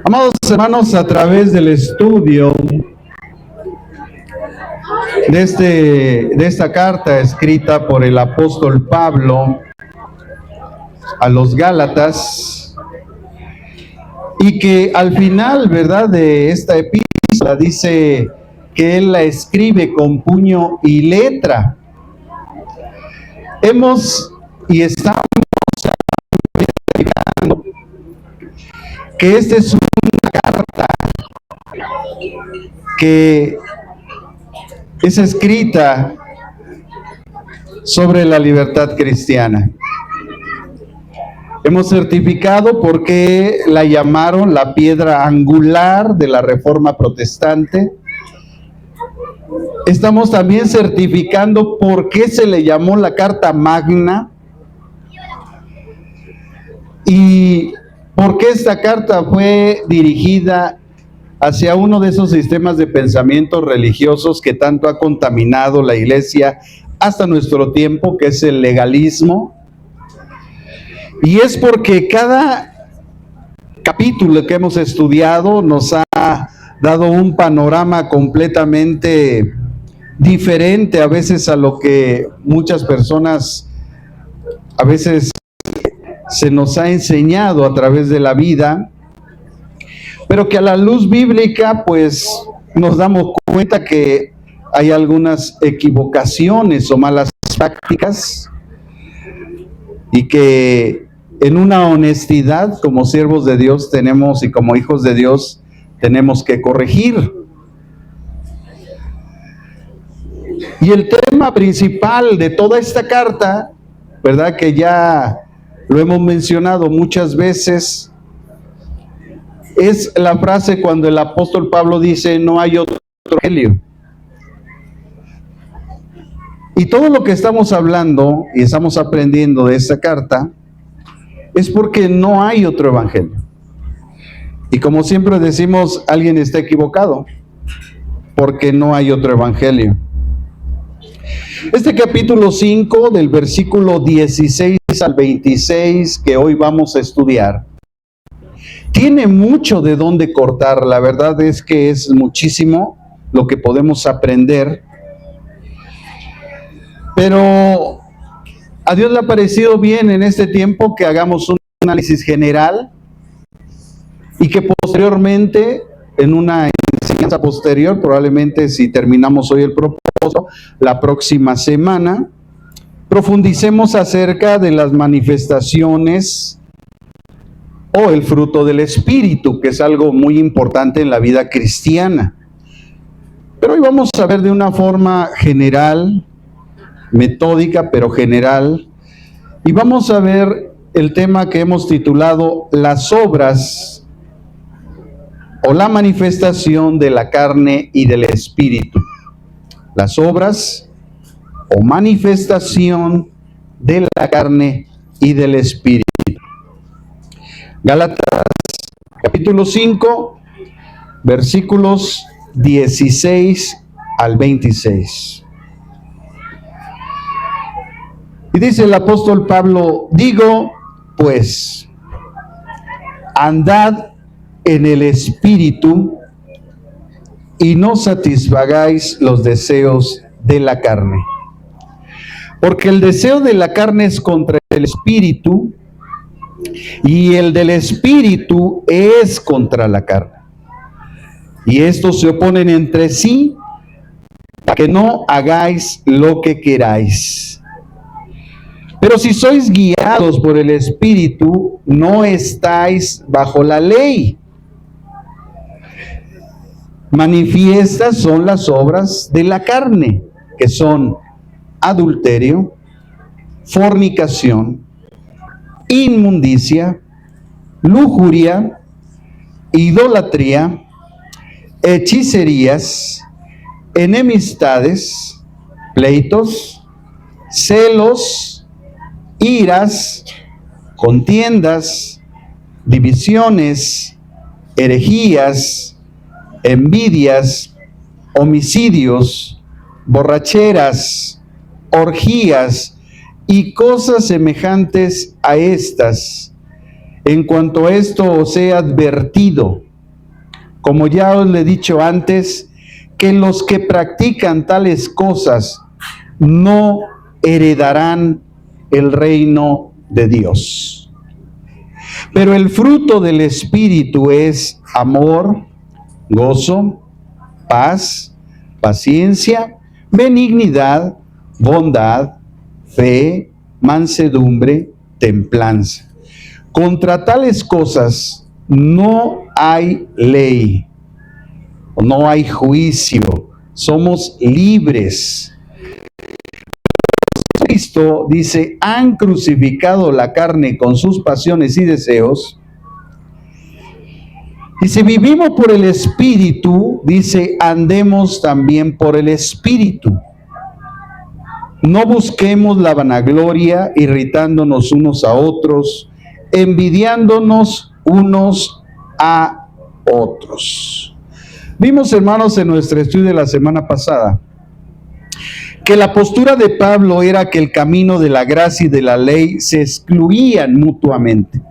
Amados hermanos, a través del estudio de esta carta escrita por el apóstol Pablo a los Gálatas, y que al final, ¿verdad?, de esta epístola dice que él la escribe con puño y letra. Estamos explicando que esta es una carta que es escrita sobre la libertad cristiana. Hemos certificado por qué la llamaron la piedra angular de la Reforma Protestante. Estamos también certificando por qué se le llamó la Carta Magna y por qué esta carta fue dirigida hacia uno de esos sistemas de pensamientos religiosos que tanto ha contaminado la Iglesia hasta nuestro tiempo, que es el legalismo. Y es porque cada capítulo que hemos estudiado nos ha dado un panorama completamente diferente a veces a lo que muchas personas a veces se nos ha enseñado a través de la vida, pero que a la luz bíblica pues nos damos cuenta que hay algunas equivocaciones o malas prácticas y que en una honestidad como siervos de Dios tenemos y como hijos de Dios tenemos que corregir. Y el tema principal de toda esta carta, ¿verdad?, que ya lo hemos mencionado muchas veces, es la frase cuando el apóstol Pablo dice: no hay otro evangelio. Y todo lo que estamos hablando y estamos aprendiendo de esta carta es porque no hay otro evangelio. Y como siempre decimos, alguien está equivocado, porque no hay otro evangelio. Este capítulo 5, del versículo 16 al 26, que hoy vamos a estudiar, tiene mucho de dónde cortar. La verdad es que es muchísimo lo que podemos aprender. Pero a Dios le ha parecido bien en este tiempo que hagamos un análisis general y que posteriormente, en una enseñanza posterior, probablemente si terminamos hoy el propósito, la próxima semana, profundicemos acerca de las manifestaciones o el fruto del Espíritu, que es algo muy importante en la vida cristiana. Pero hoy vamos a ver de una forma general, metódica, pero general, y vamos a ver el tema que hemos titulado las obras o la manifestación de la carne y del espíritu. Las obras o manifestación de la carne y del espíritu. Gálatas capítulo 5, versículos 16 al 26. Y dice el apóstol Pablo: digo, pues, andad en el espíritu y no satisfagáis los deseos de la carne. Porque el deseo de la carne es contra el espíritu y el del espíritu es contra la carne. Y estos se oponen entre sí para que no hagáis lo que queráis. Pero si sois guiados por el Espíritu, no estáis bajo la ley. Manifiestas son las obras de la carne, que son adulterio, fornicación, inmundicia, lujuria, idolatría, hechicerías, enemistades, pleitos, celos, iras, contiendas, divisiones, herejías, envidias, homicidios, borracheras, orgías y cosas semejantes a estas. En cuanto a esto os he advertido, como ya os le he dicho antes, que los que practican tales cosas no heredarán el reino de Dios. Pero el fruto del Espíritu es amor, gozo, paz, paciencia, benignidad, bondad, fe, mansedumbre, templanza. Contra tales cosas no hay ley, no hay juicio, somos libres. Cristo dice, han crucificado la carne con sus pasiones y deseos. Y si vivimos por el Espíritu, dice, andemos también por el Espíritu. No busquemos la vanagloria, irritándonos unos a otros, envidiándonos unos a otros. Vimos, hermanos, en nuestro estudio de la semana pasada, que la postura de Pablo era que el camino de la gracia y de la ley se excluían mutuamente.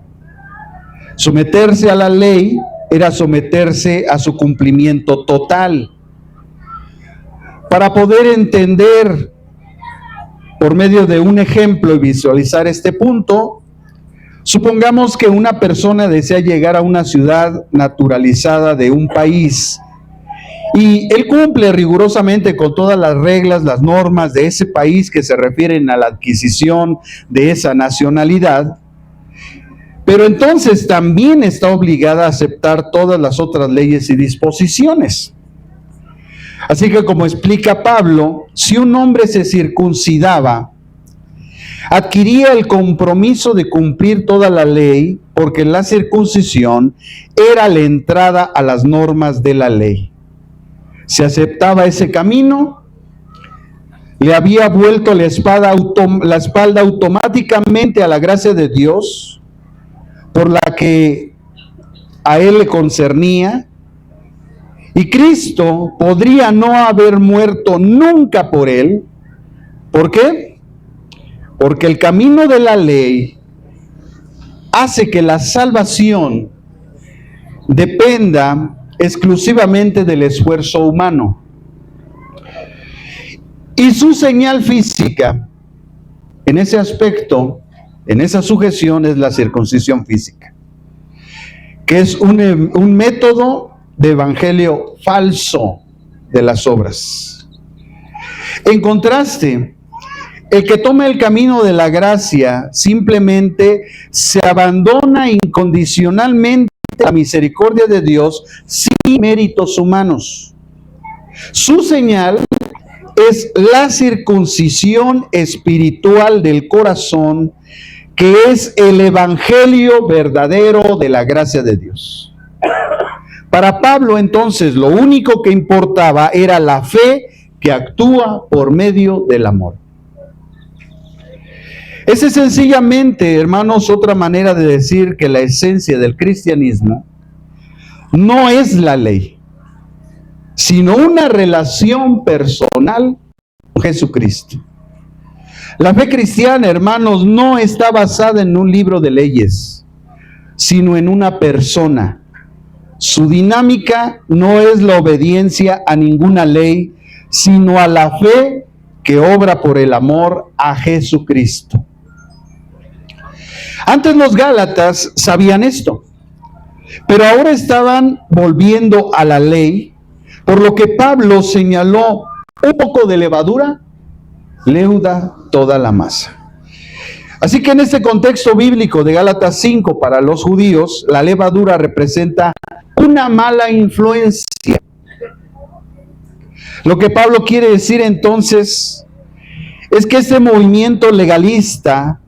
Someterse a la ley era someterse a su cumplimiento total. Para poder entender por medio de un ejemplo y visualizar este punto, supongamos que una persona desea llegar a una ciudad naturalizada de un país y él cumple rigurosamente con todas las reglas, las normas de ese país que se refieren a la adquisición de esa nacionalidad, pero entonces también está obligada a aceptar todas las otras leyes y disposiciones. Así que, como explica Pablo, si un hombre se circuncidaba, adquiría el compromiso de cumplir toda la ley, porque la circuncisión era la entrada a las normas de la ley. Si aceptaba ese camino, le había vuelto la espalda automáticamente a la gracia de Dios, por la que a él le concernía, y Cristo podría no haber muerto nunca por él. ¿Por qué? Porque el camino de la ley hace que la salvación dependa exclusivamente del esfuerzo humano. Y su señal física, en ese aspecto, en esa sujeción, es la circuncisión física, que es un método de evangelio falso de las obras. En contraste, el que toma el camino de la gracia simplemente se abandona incondicionalmente a la misericordia de Dios sin méritos humanos. Su señal es la circuncisión espiritual del corazón, que es el evangelio verdadero de la gracia de Dios. Para Pablo, entonces, lo único que importaba era la fe que actúa por medio del amor. Esa es sencillamente, hermanos, otra manera de decir que la esencia del cristianismo no es la ley, sino una relación personal con Jesucristo. La fe cristiana, hermanos, no está basada en un libro de leyes, sino en una persona. Su dinámica no es la obediencia a ninguna ley, sino a la fe que obra por el amor a Jesucristo. Antes los gálatas sabían esto, pero ahora estaban volviendo a la ley, por lo que Pablo señaló: un poco de levadura leuda toda la masa. Así que en este contexto bíblico de Gálatas 5, para los judíos, la levadura representa una mala influencia. Lo que Pablo quiere decir entonces es que este movimiento legalista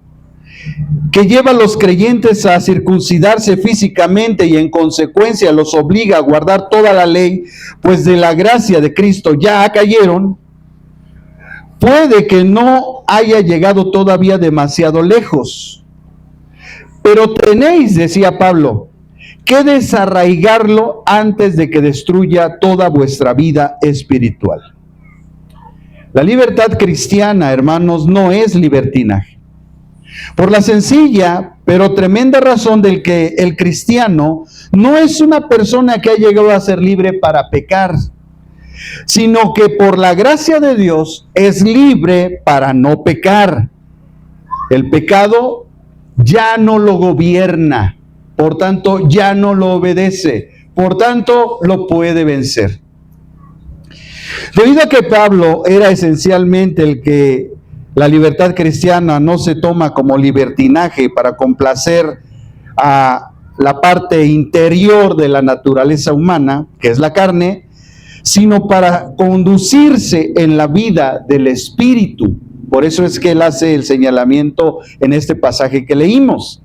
que lleva a los creyentes a circuncidarse físicamente y en consecuencia los obliga a guardar toda la ley, pues de la gracia de Cristo ya cayeron, puede que no haya llegado todavía demasiado lejos. Pero tenéis, decía Pablo, que desarraigarlo antes de que destruya toda vuestra vida espiritual. La libertad cristiana, hermanos, no es libertinaje. Por la sencilla, pero tremenda razón del que el cristiano no es una persona que ha llegado a ser libre para pecar, sino que por la gracia de Dios es libre para no pecar. El pecado ya no lo gobierna, por tanto ya no lo obedece, por tanto lo puede vencer. Debido a que Pablo era esencialmente el que la libertad cristiana no se toma como libertinaje para complacer a la parte interior de la naturaleza humana, que es la carne, sino para conducirse en la vida del Espíritu. Por eso es que él hace el señalamiento en este pasaje que leímos.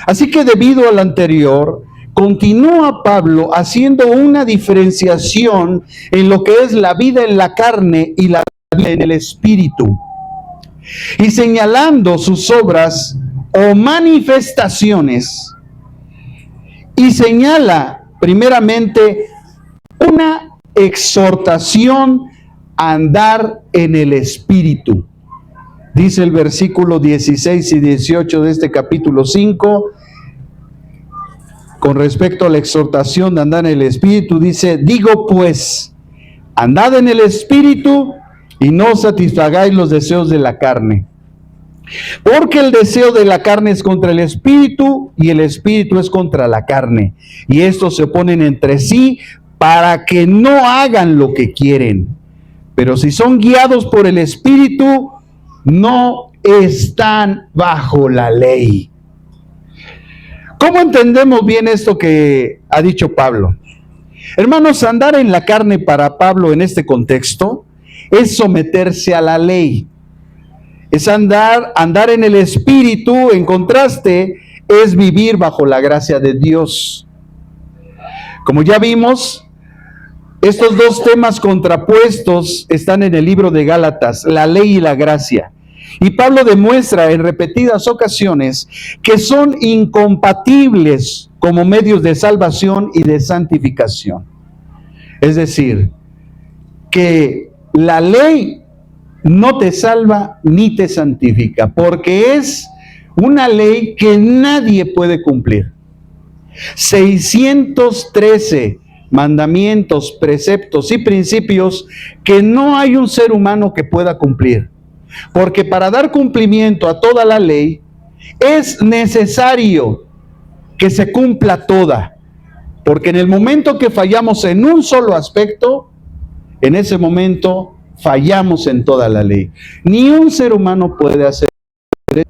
Así que debido al anterior, continúa Pablo haciendo una diferenciación en lo que es la vida en la carne y la vida en el Espíritu, y señalando sus obras o manifestaciones, y señala primeramente una exhortación a andar en el Espíritu. Dice el versículo 16 y 18 de este capítulo 5, con respecto a la exhortación de andar en el Espíritu, dice: digo pues, andad en el Espíritu y no satisfagáis los deseos de la carne. Porque el deseo de la carne es contra el Espíritu y el Espíritu es contra la carne. Y estos se oponen entre sí para que no hagan lo que quieren. Pero si son guiados por el Espíritu, no están bajo la ley. ¿Cómo entendemos bien esto que ha dicho Pablo? Hermanos, andar en la carne para Pablo en este contexto es someterse a la ley. Es andar en el Espíritu, en contraste, es vivir bajo la gracia de Dios. Como ya vimos, estos dos temas contrapuestos están en el libro de Gálatas, la ley y la gracia. Y Pablo demuestra en repetidas ocasiones que son incompatibles como medios de salvación y de santificación. Es decir, que la ley no te salva ni te santifica, porque es una ley que nadie puede cumplir. 613 mandamientos, preceptos y principios que no hay un ser humano que pueda cumplir. Porque para dar cumplimiento a toda la ley es necesario que se cumpla toda. Porque en el momento que fallamos en un solo aspecto, en ese momento fallamos en toda la ley. Ni un ser humano puede hacer eso,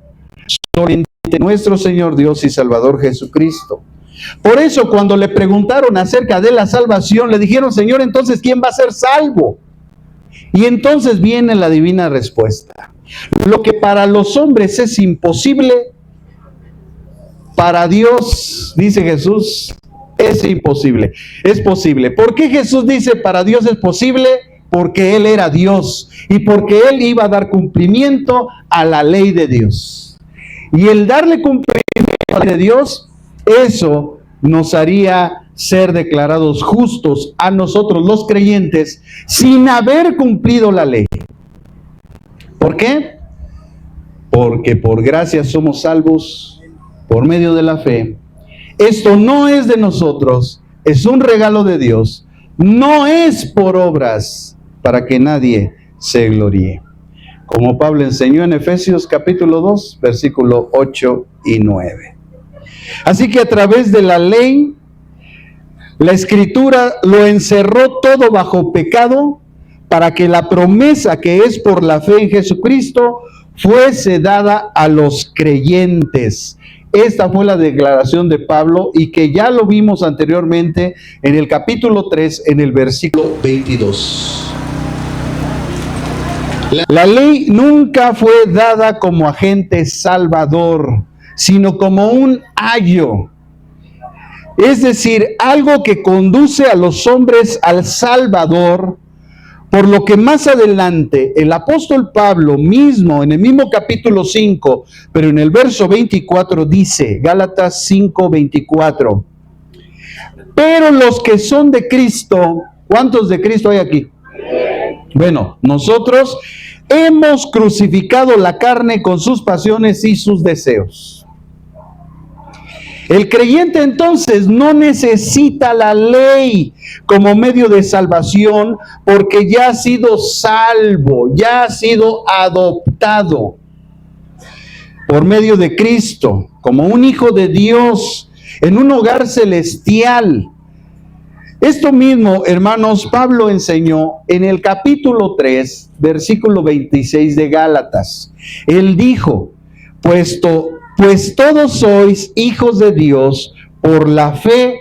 solamente nuestro Señor Dios y Salvador Jesucristo. Por eso cuando le preguntaron acerca de la salvación, le dijeron: Señor, entonces ¿quién va a ser salvo? Y entonces viene la divina respuesta: lo que para los hombres es imposible, para Dios, dice Jesús, es imposible. Es posible. ¿Por qué Jesús dice para Dios es posible? Porque Él era Dios y porque Él iba a dar cumplimiento a la ley de Dios. Y el darle cumplimiento a la ley de Dios, eso nos haría ser declarados justos a nosotros los creyentes sin haber cumplido la ley. ¿Por qué? Porque por gracia somos salvos por medio de la fe. Esto no es de nosotros, es un regalo de Dios, no es por obras para que nadie se gloríe. Como Pablo enseñó en Efesios capítulo 2, versículo 8 y 9. Así que a través de la ley, la Escritura lo encerró todo bajo pecado, para que la promesa que es por la fe en Jesucristo fuese dada a los creyentes. Esta fue la declaración de Pablo y que ya lo vimos anteriormente en el capítulo 3, en el versículo 22. La ley nunca fue dada como agente salvador, sino como un ayo. Es decir, algo que conduce a los hombres al Salvador, por lo que más adelante el apóstol Pablo mismo, en el mismo capítulo 5, pero en el verso 24 dice, Gálatas 5, 24, pero los que son de Cristo, ¿cuántos de Cristo hay aquí? Bueno, nosotros hemos crucificado la carne con sus pasiones y sus deseos. El creyente entonces no necesita la ley como medio de salvación porque ya ha sido salvo, ya ha sido adoptado por medio de Cristo, como un hijo de Dios, en un hogar celestial. Esto mismo, hermanos, Pablo enseñó en el capítulo 3, versículo 26 de Gálatas. Él dijo, pues todos sois hijos de Dios por la fe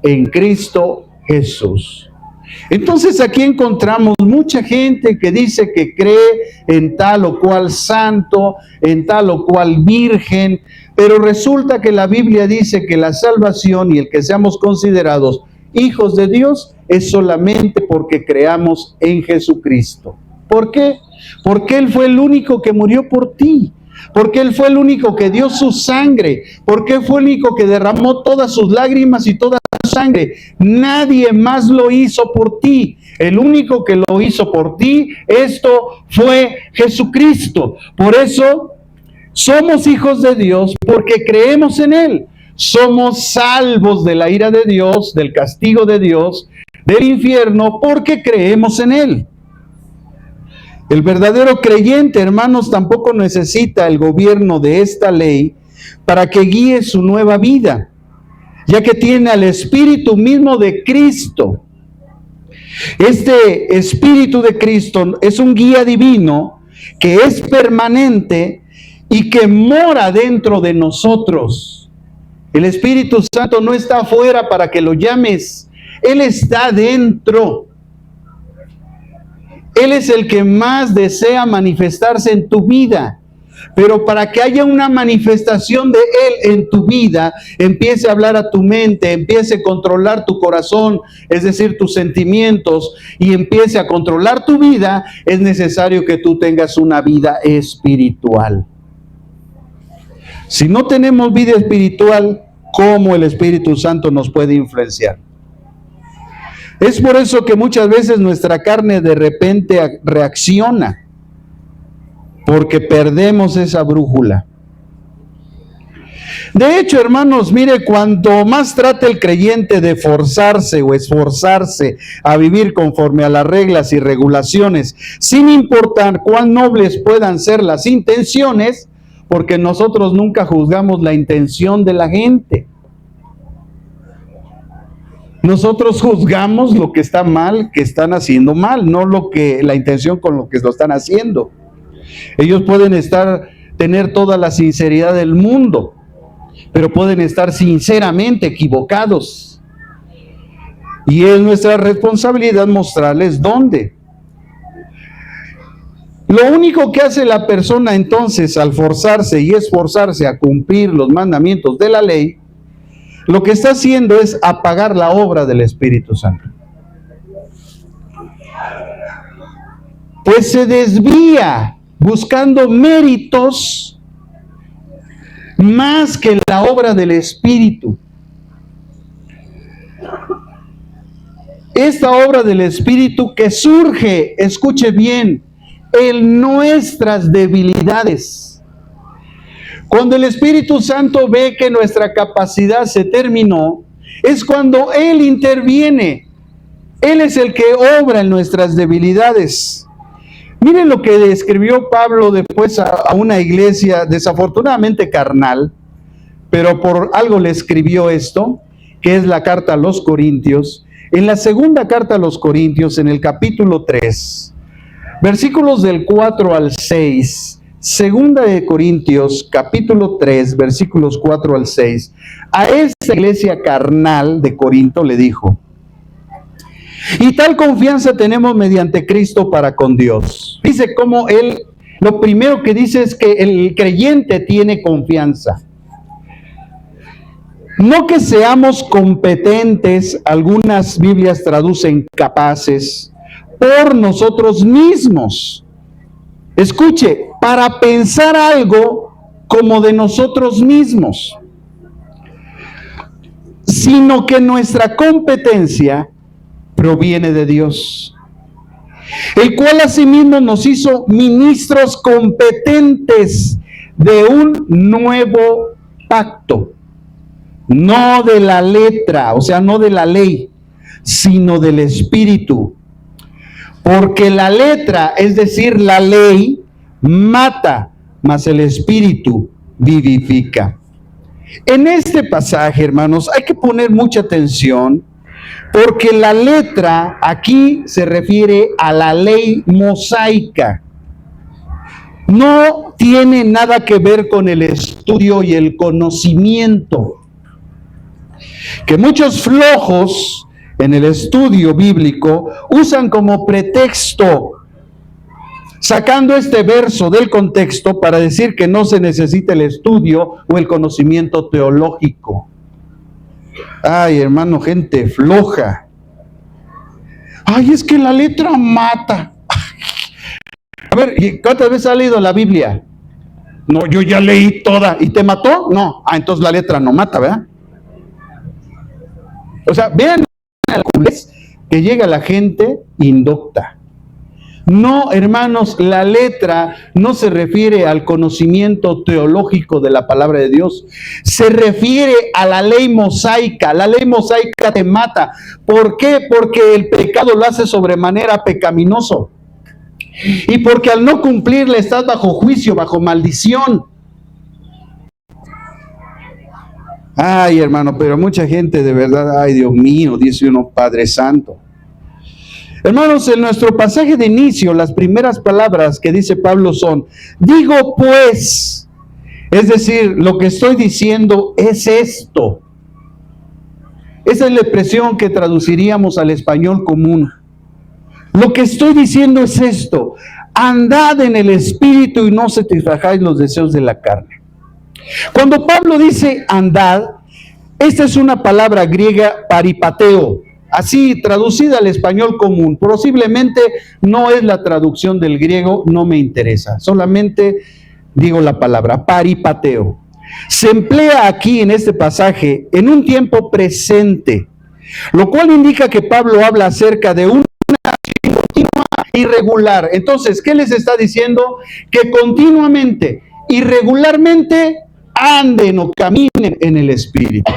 en Cristo Jesús. Entonces aquí encontramos mucha gente que dice que cree en tal o cual santo, en tal o cual virgen, pero resulta que la Biblia dice que la salvación y el que seamos considerados hijos de Dios es solamente porque creamos en Jesucristo. ¿Por qué? Porque Él fue el único que murió por ti. Porque Él fue el único que dio su sangre. Porque fue el único que derramó todas sus lágrimas y toda su sangre. Nadie más lo hizo por ti. El único que lo hizo por ti, esto fue Jesucristo. Por eso somos hijos de Dios porque creemos en Él. Somos salvos de la ira de Dios, del castigo de Dios, del infierno, porque creemos en Él. El verdadero creyente, hermanos, tampoco necesita el gobierno de esta ley para que guíe su nueva vida, ya que tiene al Espíritu mismo de Cristo. Este Espíritu de Cristo es un guía divino que es permanente y que mora dentro de nosotros. El Espíritu Santo no está afuera para que lo llames, Él está dentro. Él es el que más desea manifestarse en tu vida. Pero para que haya una manifestación de Él en tu vida, empiece a hablar a tu mente, empiece a controlar tu corazón, es decir, tus sentimientos, y empiece a controlar tu vida, es necesario que tú tengas una vida espiritual. Si no tenemos vida espiritual, ¿cómo el Espíritu Santo nos puede influenciar? Es por eso que muchas veces nuestra carne de repente reacciona, porque perdemos esa brújula. De hecho, hermanos, mire, cuanto más trata el creyente de forzarse o esforzarse a vivir conforme a las reglas y regulaciones, sin importar cuán nobles puedan ser las intenciones, porque nosotros nunca juzgamos la intención de la gente. Nosotros juzgamos lo que está mal, que están haciendo mal, no la intención con lo que lo están haciendo. Ellos pueden tener toda la sinceridad del mundo, pero pueden estar sinceramente equivocados. Y es nuestra responsabilidad mostrarles dónde. Lo único que hace la persona entonces al forzarse y esforzarse a cumplir los mandamientos de la ley, lo que está haciendo es apagar la obra del Espíritu Santo. Pues se desvía buscando méritos más que la obra del Espíritu. Esta obra del Espíritu que surge, escuche bien, en nuestras debilidades. Cuando el Espíritu Santo ve que nuestra capacidad se terminó, es cuando Él interviene. Él es el que obra en nuestras debilidades. Miren lo que escribió Pablo después a una iglesia desafortunadamente carnal, pero por algo le escribió esto, que es la carta a los Corintios. En la segunda carta a los Corintios, en el capítulo 3, versículos del 4 al 6, Segunda de Corintios, capítulo 3, versículos 4 al 6, a esta iglesia carnal de Corinto le dijo: y tal confianza tenemos mediante Cristo para con Dios. Dice cómo él, lo primero que dice es que el creyente tiene confianza. No que seamos competentes, algunas Biblias traducen capaces, por nosotros mismos. Escuche, para pensar algo como de nosotros mismos, sino que nuestra competencia proviene de Dios, el cual asimismo nos hizo ministros competentes de un nuevo pacto. no de la letra, o sea, no de la ley, sino del espíritu. Porque la letra, es decir, la ley, mata, mas el espíritu vivifica. En este pasaje, hermanos, hay que poner mucha atención, porque la letra aquí se refiere a la ley mosaica. No tiene nada que ver con el estudio y el conocimiento, que muchos flojos en el estudio bíblico usan como pretexto, sacando este verso del contexto para decir que no se necesita el estudio o el conocimiento teológico. Ay, hermano, gente floja. Ay, es que la letra mata. A ver, ¿cuántas veces has leído la Biblia? No, yo ya leí toda. ¿Y te mató? No. Ah, entonces la letra no mata, ¿verdad? O sea, vean que llega la gente indocta. No, hermanos, la letra no se refiere al conocimiento teológico de la palabra de Dios. Se refiere a la ley mosaica. La ley mosaica te mata. ¿Por qué? Porque el pecado lo hace sobremanera pecaminoso. Y porque al no cumplirle estás bajo juicio, bajo maldición. Ay, hermano, pero mucha gente de verdad, ay, Dios mío, dice uno, Padre Santo. Hermanos, en nuestro pasaje de inicio, las primeras palabras que dice Pablo son, digo pues, es decir, lo que estoy diciendo es esto. Esa es la expresión que traduciríamos al español común. Lo que estoy diciendo es esto, andad en el espíritu y no satisfagáis los deseos de la carne. Cuando Pablo dice andad, esta es una palabra griega paripateo, así traducida al español común. Posiblemente no es la traducción del griego, no me interesa, solamente digo la palabra paripateo. Se emplea aquí en este pasaje en un tiempo presente, lo cual indica que Pablo habla acerca de una acción continua y regular. Entonces, ¿qué les está diciendo? Que continuamente y regularmente anden o caminen en el espíritu.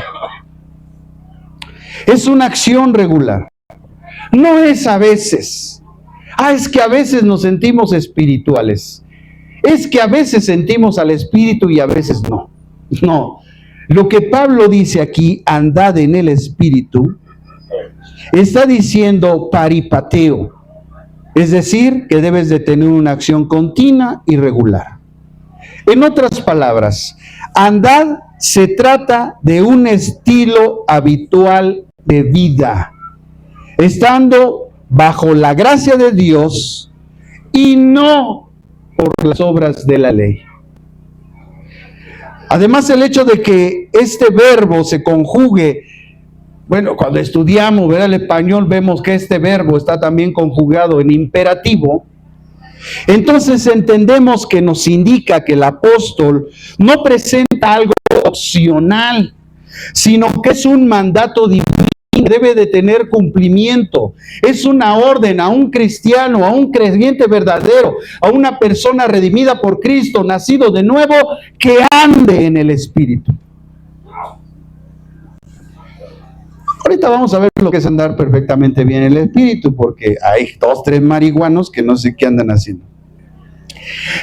Es una acción regular. No es a veces. Es que a veces nos sentimos espirituales. Es que a veces sentimos al espíritu y a veces no. No. Lo que Pablo dice aquí, andad en el espíritu, está diciendo paripateo. Es decir, que debes de tener una acción continua y regular. En otras palabras, andad se trata de un estilo habitual de vida, estando bajo la gracia de Dios y no por las obras de la ley. Además, el hecho de que este verbo se conjugue, bueno, cuando estudiamos, ¿verdad?, el español, vemos que este verbo está también conjugado en imperativo. Entonces entendemos que nos indica que el apóstol no presenta algo opcional, sino que es un mandato divino, debe de tener cumplimiento. Es una orden a un cristiano, a un creyente verdadero, a una persona redimida por Cristo, nacido de nuevo, que ande en el Espíritu. Ahorita vamos a ver lo que es andar perfectamente bien en el Espíritu, porque hay 2, 3 marihuanos que no sé qué andan haciendo.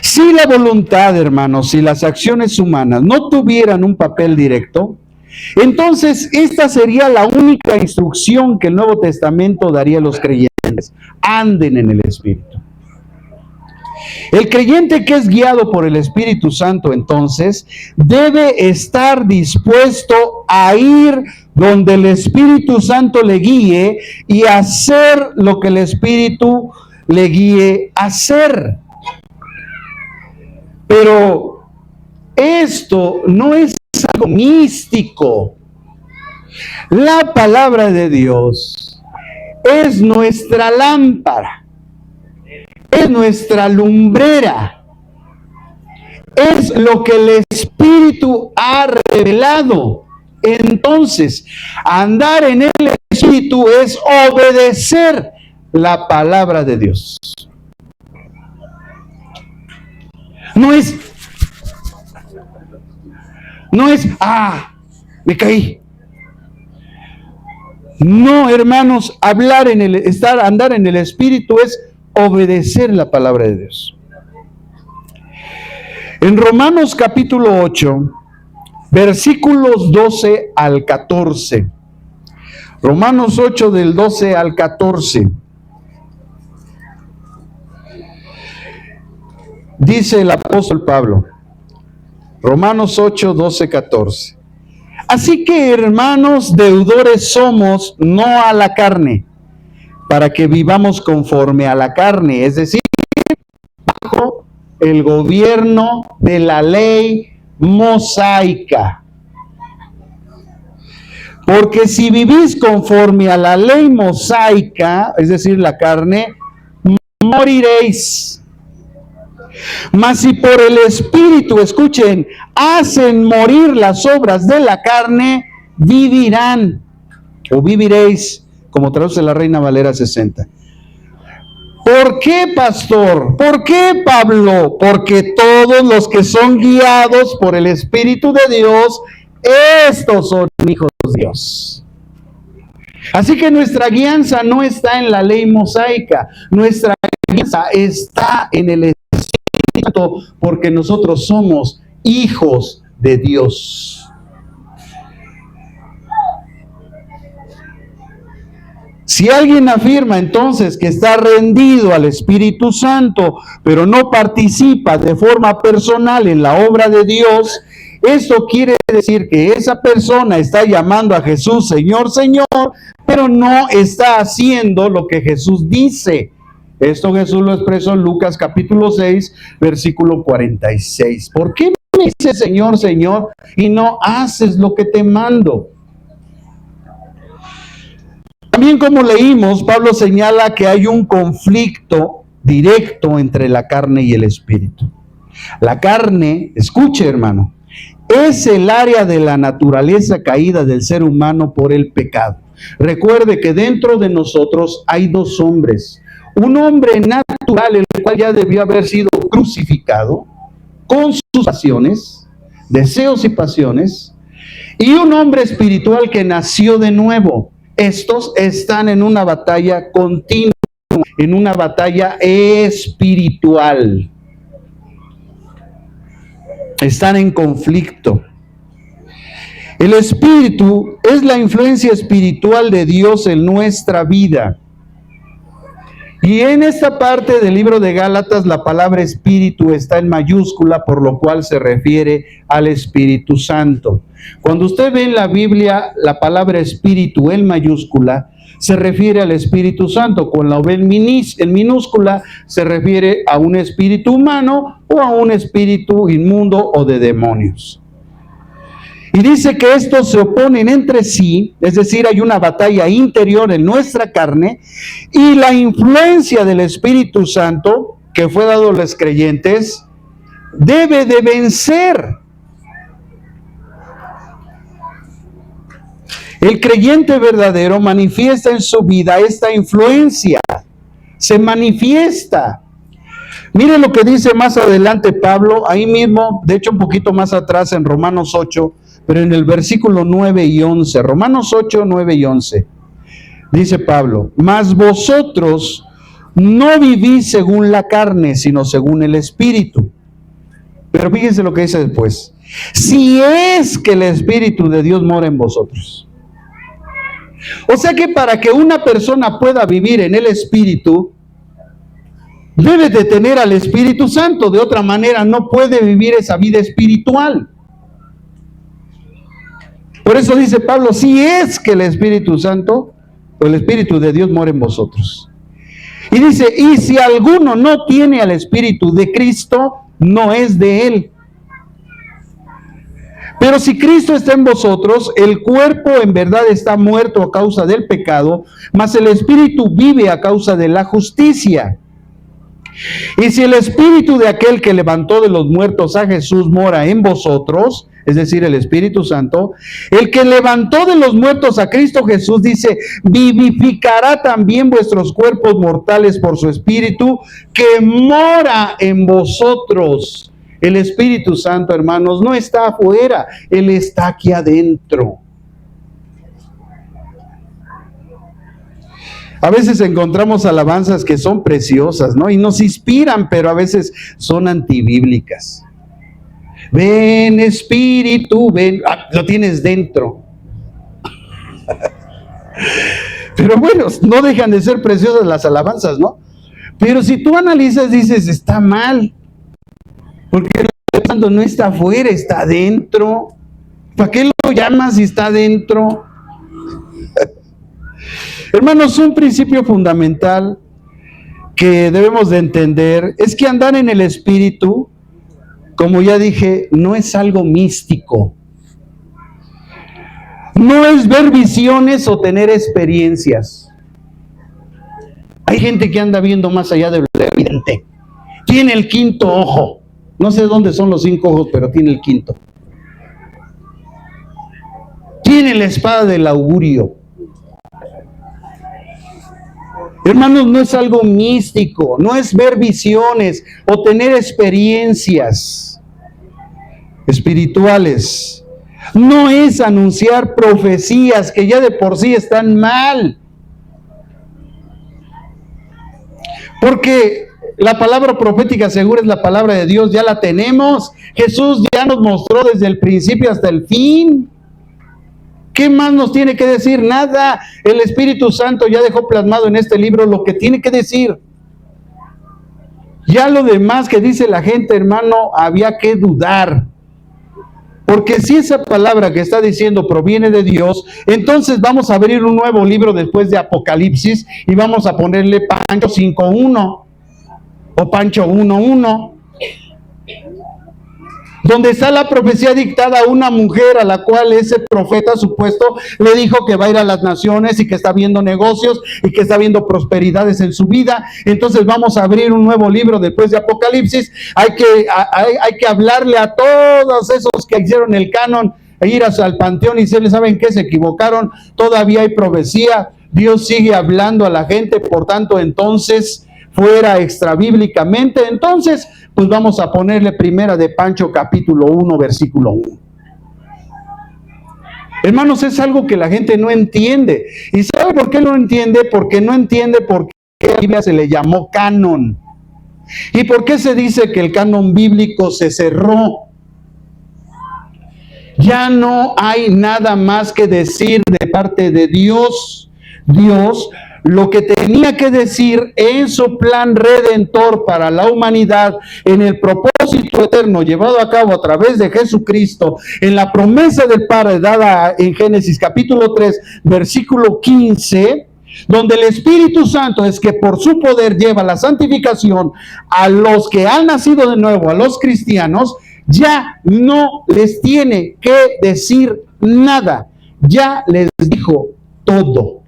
Si la voluntad, hermanos, si las acciones humanas no tuvieran un papel directo, entonces esta sería la única instrucción que el Nuevo Testamento daría a los creyentes: anden en el Espíritu. El creyente que es guiado por el Espíritu Santo, entonces, debe estar dispuesto a ir donde el Espíritu Santo le guíe y hacer lo que el Espíritu le guíe a hacer. Pero esto no es algo místico. La palabra de Dios es nuestra lámpara, es nuestra lumbrera, es lo que el Espíritu ha revelado. Entonces, andar en el Espíritu es obedecer la palabra de Dios. No es, me caí. No, hermanos, andar en el Espíritu es obedecer la palabra de Dios. En Romanos capítulo 8, versículos 12 al 14. Romanos 8 del 12 al 14. Dice el apóstol Pablo, Romanos 8, 12, 14. Así que, hermanos, deudores somos, no a la carne, para que vivamos conforme a la carne, es decir, bajo el gobierno de la ley mosaica. Porque si vivís conforme a la ley mosaica, es decir, la carne, moriréis. Mas si por el Espíritu, escuchen, hacen morir las obras de la carne, vivirán o viviréis, como traduce la Reina Valera 60. ¿Por qué, pastor? ¿Por qué, Pablo? Porque todos los que son guiados por el Espíritu de Dios, estos son hijos de Dios. Así que nuestra guianza no está en la ley mosaica, nuestra guianza está en el Espíritu, porque nosotros somos hijos de Dios. Si alguien afirma entonces que está rendido al Espíritu Santo, pero no participa de forma personal en la obra de Dios, esto quiere decir que esa persona está llamando a Jesús Señor, Señor, pero no está haciendo lo que Jesús dice. Esto Jesús lo expresó en Lucas capítulo 6, versículo 46. ¿Por qué me dices Señor, Señor, y no haces lo que te mando? También, como leímos, Pablo señala que hay un conflicto directo entre la carne y el espíritu. La carne, escuche hermano, es el área de la naturaleza caída del ser humano por el pecado. Recuerde que dentro de nosotros hay dos hombres. Un hombre natural, el cual ya debió haber sido crucificado con sus pasiones, deseos y pasiones, y un hombre espiritual que nació de nuevo. Estos están en una batalla continua, en una batalla espiritual. Están en conflicto. El espíritu es la influencia espiritual de Dios en nuestra vida. Y en esta parte del libro de Gálatas la palabra espíritu está en mayúscula, por lo cual se refiere al Espíritu Santo. Cuando usted ve en la Biblia la palabra espíritu en mayúscula, se refiere al Espíritu Santo. Cuando la ve en minúscula, se refiere a un espíritu humano o a un espíritu inmundo o de demonios. Y dice que estos se oponen entre sí, es decir, hay una batalla interior en nuestra carne, y la influencia del Espíritu Santo, que fue dado a los creyentes, debe de vencer. El creyente verdadero manifiesta en su vida esta influencia, se manifiesta. Mire lo que dice más adelante Pablo, ahí mismo, de hecho un poquito más atrás en Romanos 8, pero en el versículo 9 y 11, Romanos 8, 9 y 11, dice Pablo, mas vosotros no vivís según la carne, sino según el Espíritu. Pero fíjense lo que dice después, si es que el Espíritu de Dios mora en vosotros. O sea que para que una persona pueda vivir en el Espíritu, debe de tener al Espíritu Santo, de otra manera no puede vivir esa vida espiritual. Por eso dice Pablo, si es que el Espíritu Santo o el Espíritu de Dios mora en vosotros. Y dice, y si alguno no tiene al Espíritu de Cristo, no es de él. Pero si Cristo está en vosotros, el cuerpo en verdad está muerto a causa del pecado, mas el Espíritu vive a causa de la justicia. Y si el Espíritu de aquel que levantó de los muertos a Jesús mora en vosotros, es decir, el Espíritu Santo, el que levantó de los muertos a Cristo Jesús, dice, vivificará también vuestros cuerpos mortales por su Espíritu que mora en vosotros. El Espíritu Santo, hermanos, no está afuera, Él está aquí adentro. A veces encontramos alabanzas que son preciosas, ¿no? Y nos inspiran, pero a veces son antibíblicas. Ven, Espíritu, ven. Lo tienes dentro. Pero bueno, no dejan de ser preciosas las alabanzas, ¿no? Pero si tú analizas, dices, está mal. Porque el Espíritu Santo no está afuera, está adentro. ¿Para qué lo llamas si está adentro? Hermanos, un principio fundamental que debemos de entender es que andar en el Espíritu, como ya dije, no es algo místico. No es ver visiones o tener experiencias. Hay gente que anda viendo más allá de lo evidente. Tiene el quinto ojo. No sé dónde son los 5 ojos, pero tiene el quinto. Tiene la espada del augurio. Hermanos, no es algo místico, no es ver visiones o tener experiencias espirituales. No es anunciar profecías que ya de por sí están mal. Porque la palabra profética segura es la palabra de Dios, ya la tenemos. Jesús ya nos mostró desde el principio hasta el fin. ¿Qué más nos tiene que decir? Nada. El Espíritu Santo ya dejó plasmado en este libro lo que tiene que decir. Ya lo demás que dice la gente, hermano, había que dudar. Porque si esa palabra que está diciendo proviene de Dios, entonces vamos a abrir un nuevo libro después de Apocalipsis y vamos a ponerle Pancho 5.1 o Pancho 1.1. Donde está la profecía dictada a una mujer a la cual ese profeta supuesto le dijo que va a ir a las naciones y que está viendo negocios y que está viendo prosperidades en su vida. Entonces vamos a abrir un nuevo libro después de Apocalipsis. Hay que hablarle a todos esos que hicieron el canon e ir al panteón y decirle, ¿saben qué? Se equivocaron, todavía hay profecía, Dios sigue hablando a la gente, por tanto entonces fuera extrabíblicamente, entonces pues vamos a ponerle primera de Pancho capítulo 1 versículo 1. Hermanos, es algo que la gente no entiende. ¿Y sabe por qué no entiende? Porque no entiende por qué a la Biblia se le llamó canon. ¿Y por qué se dice que el canon bíblico se cerró? Ya no hay nada más que decir de parte de Dios. Dios lo que tenía que decir en su plan redentor para la humanidad, en el propósito eterno llevado a cabo a través de Jesucristo, en la promesa del Padre dada en Génesis capítulo 3, versículo 15, donde el Espíritu Santo es que por su poder lleva la santificación a los que han nacido de nuevo, a los cristianos, ya no les tiene que decir nada, ya les dijo todo.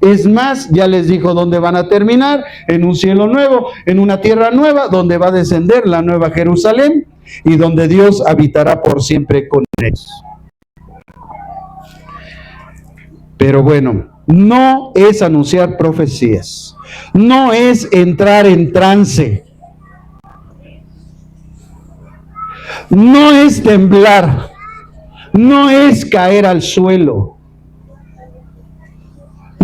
Es más, ya les dijo dónde van a terminar, en un cielo nuevo, en una tierra nueva, donde va a descender la nueva Jerusalén y donde Dios habitará por siempre con ellos. Pero bueno, no es anunciar profecías, no es entrar en trance, no es temblar, no es caer al suelo.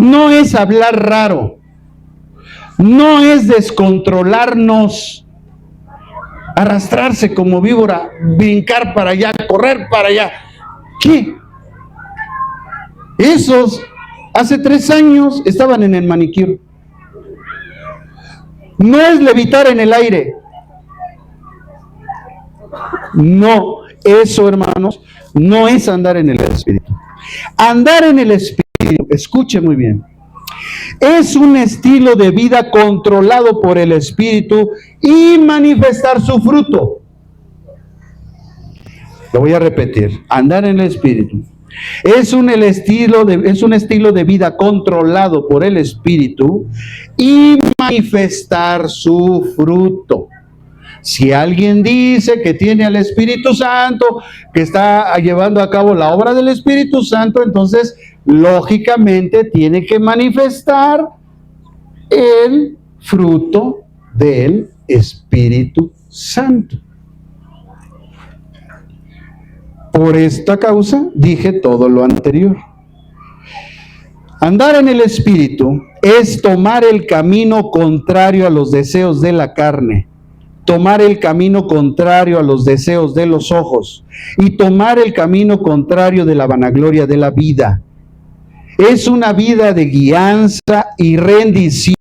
No es hablar raro, no es descontrolarnos, arrastrarse como víbora, brincar para allá, correr para allá. ¿Qué? Esos hace 3 años estaban en el manicure. No es levitar en el aire. No, eso, hermanos, no es andar en el Espíritu. Andar en el Espíritu, escuche muy bien, es un estilo de vida controlado por el Espíritu y manifestar su fruto. Lo voy a repetir, andar en el Espíritu es un estilo de vida controlado por el Espíritu y manifestar su fruto. Si alguien dice que tiene al Espíritu Santo, que está llevando a cabo la obra del Espíritu Santo, entonces lógicamente tiene que manifestar el fruto del Espíritu Santo. Por esta causa dije todo lo anterior. Andar en el Espíritu es tomar el camino contrario a los deseos de la carne, tomar el camino contrario a los deseos de los ojos y tomar el camino contrario de la vanagloria de la vida. Es una vida de guianza y rendición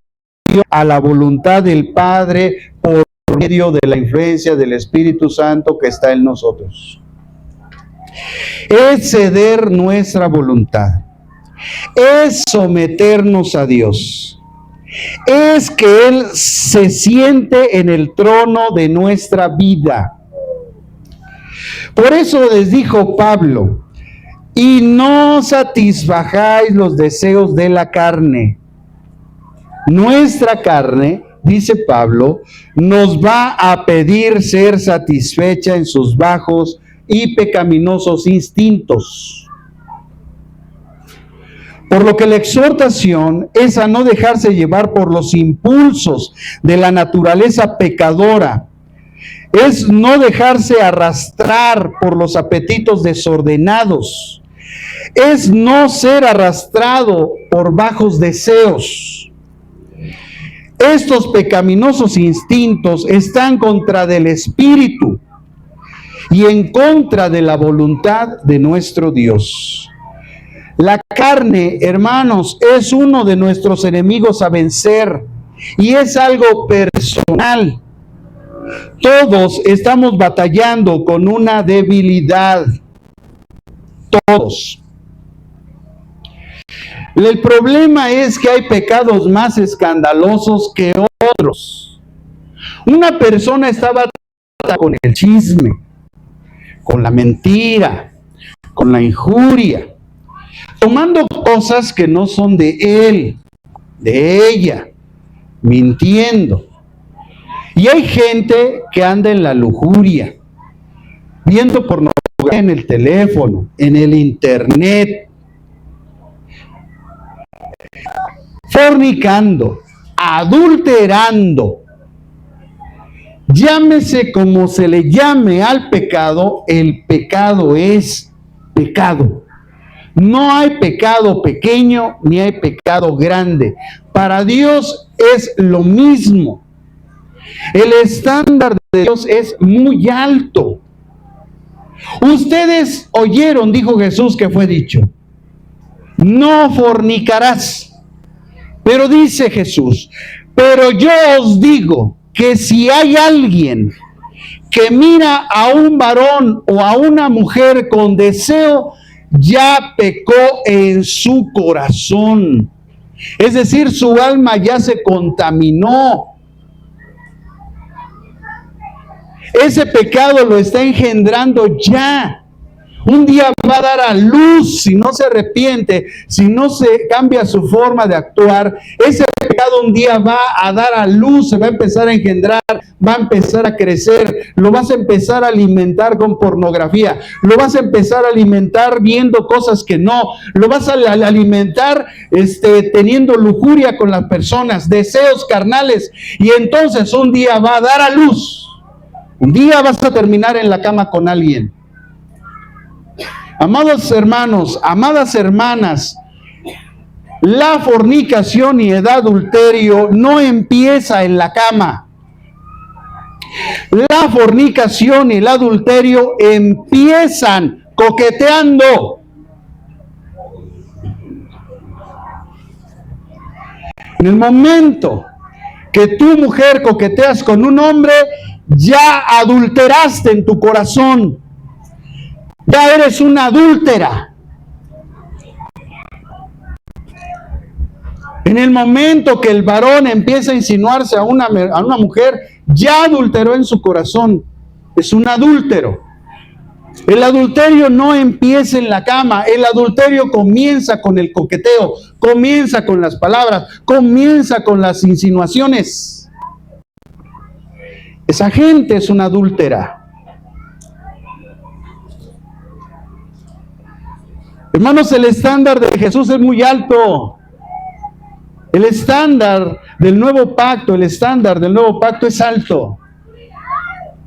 a la voluntad del Padre por medio de la influencia del Espíritu Santo que está en nosotros. Es ceder nuestra voluntad, es someternos a Dios, es que Él se siente en el trono de nuestra vida. Por eso les dijo Pablo, y no satisfagáis los deseos de la carne. Nuestra carne, dice Pablo, nos va a pedir ser satisfecha en sus bajos y pecaminosos instintos. Por lo que la exhortación es a no dejarse llevar por los impulsos de la naturaleza pecadora, es no dejarse arrastrar por los apetitos desordenados, es no ser arrastrado por bajos deseos. Estos pecaminosos instintos están contra del Espíritu y en contra de la voluntad de nuestro Dios. La carne, hermanos, es uno de nuestros enemigos a vencer y es algo personal. Todos estamos batallando con una debilidad. Todos. El problema es que hay pecados más escandalosos que otros. Una persona está batallando con el chisme, con la mentira, con la injuria, tomando cosas que no son de él, de ella, mintiendo. Y hay gente que anda en la lujuria, viendo pornografía en el teléfono, en el internet, fornicando, adulterando. Llámese como se le llame al pecado, el pecado es pecado. No hay pecado pequeño ni hay pecado grande. Para Dios es lo mismo. El estándar de Dios es muy alto. Ustedes oyeron, dijo Jesús, que fue dicho, no fornicarás. Pero dice Jesús, pero yo os digo que si hay alguien que mira a un varón o a una mujer con deseo, ya pecó en su corazón. Es decir, su alma ya se contaminó. Ese pecado lo está engendrando ya. Un día va a dar a luz, si no se arrepiente, si no se cambia su forma de actuar, ese pecado un día va a dar a luz, se va a empezar a engendrar, va a empezar a crecer, lo vas a empezar a alimentar con pornografía, lo vas a empezar a alimentar viendo cosas que no, lo vas a alimentar teniendo lujuria con las personas, deseos carnales, y entonces un día va a dar a luz, un día vas a terminar en la cama con alguien. Amados hermanos, amadas hermanas, la fornicación y el adulterio no empieza en la cama. La fornicación y el adulterio empiezan coqueteando. En el momento que tú, mujer, coqueteas con un hombre, ya adulteraste en tu corazón. Ya eres una adúltera. En el momento que el varón empieza a insinuarse a una mujer, ya adulteró en su corazón. Es un adúltero. El adulterio no empieza en la cama. El adulterio comienza con el coqueteo, comienza con las palabras, comienza con las insinuaciones. Esa gente es una adúltera. Hermanos, el estándar de Jesús es muy alto. El estándar del nuevo pacto, es alto.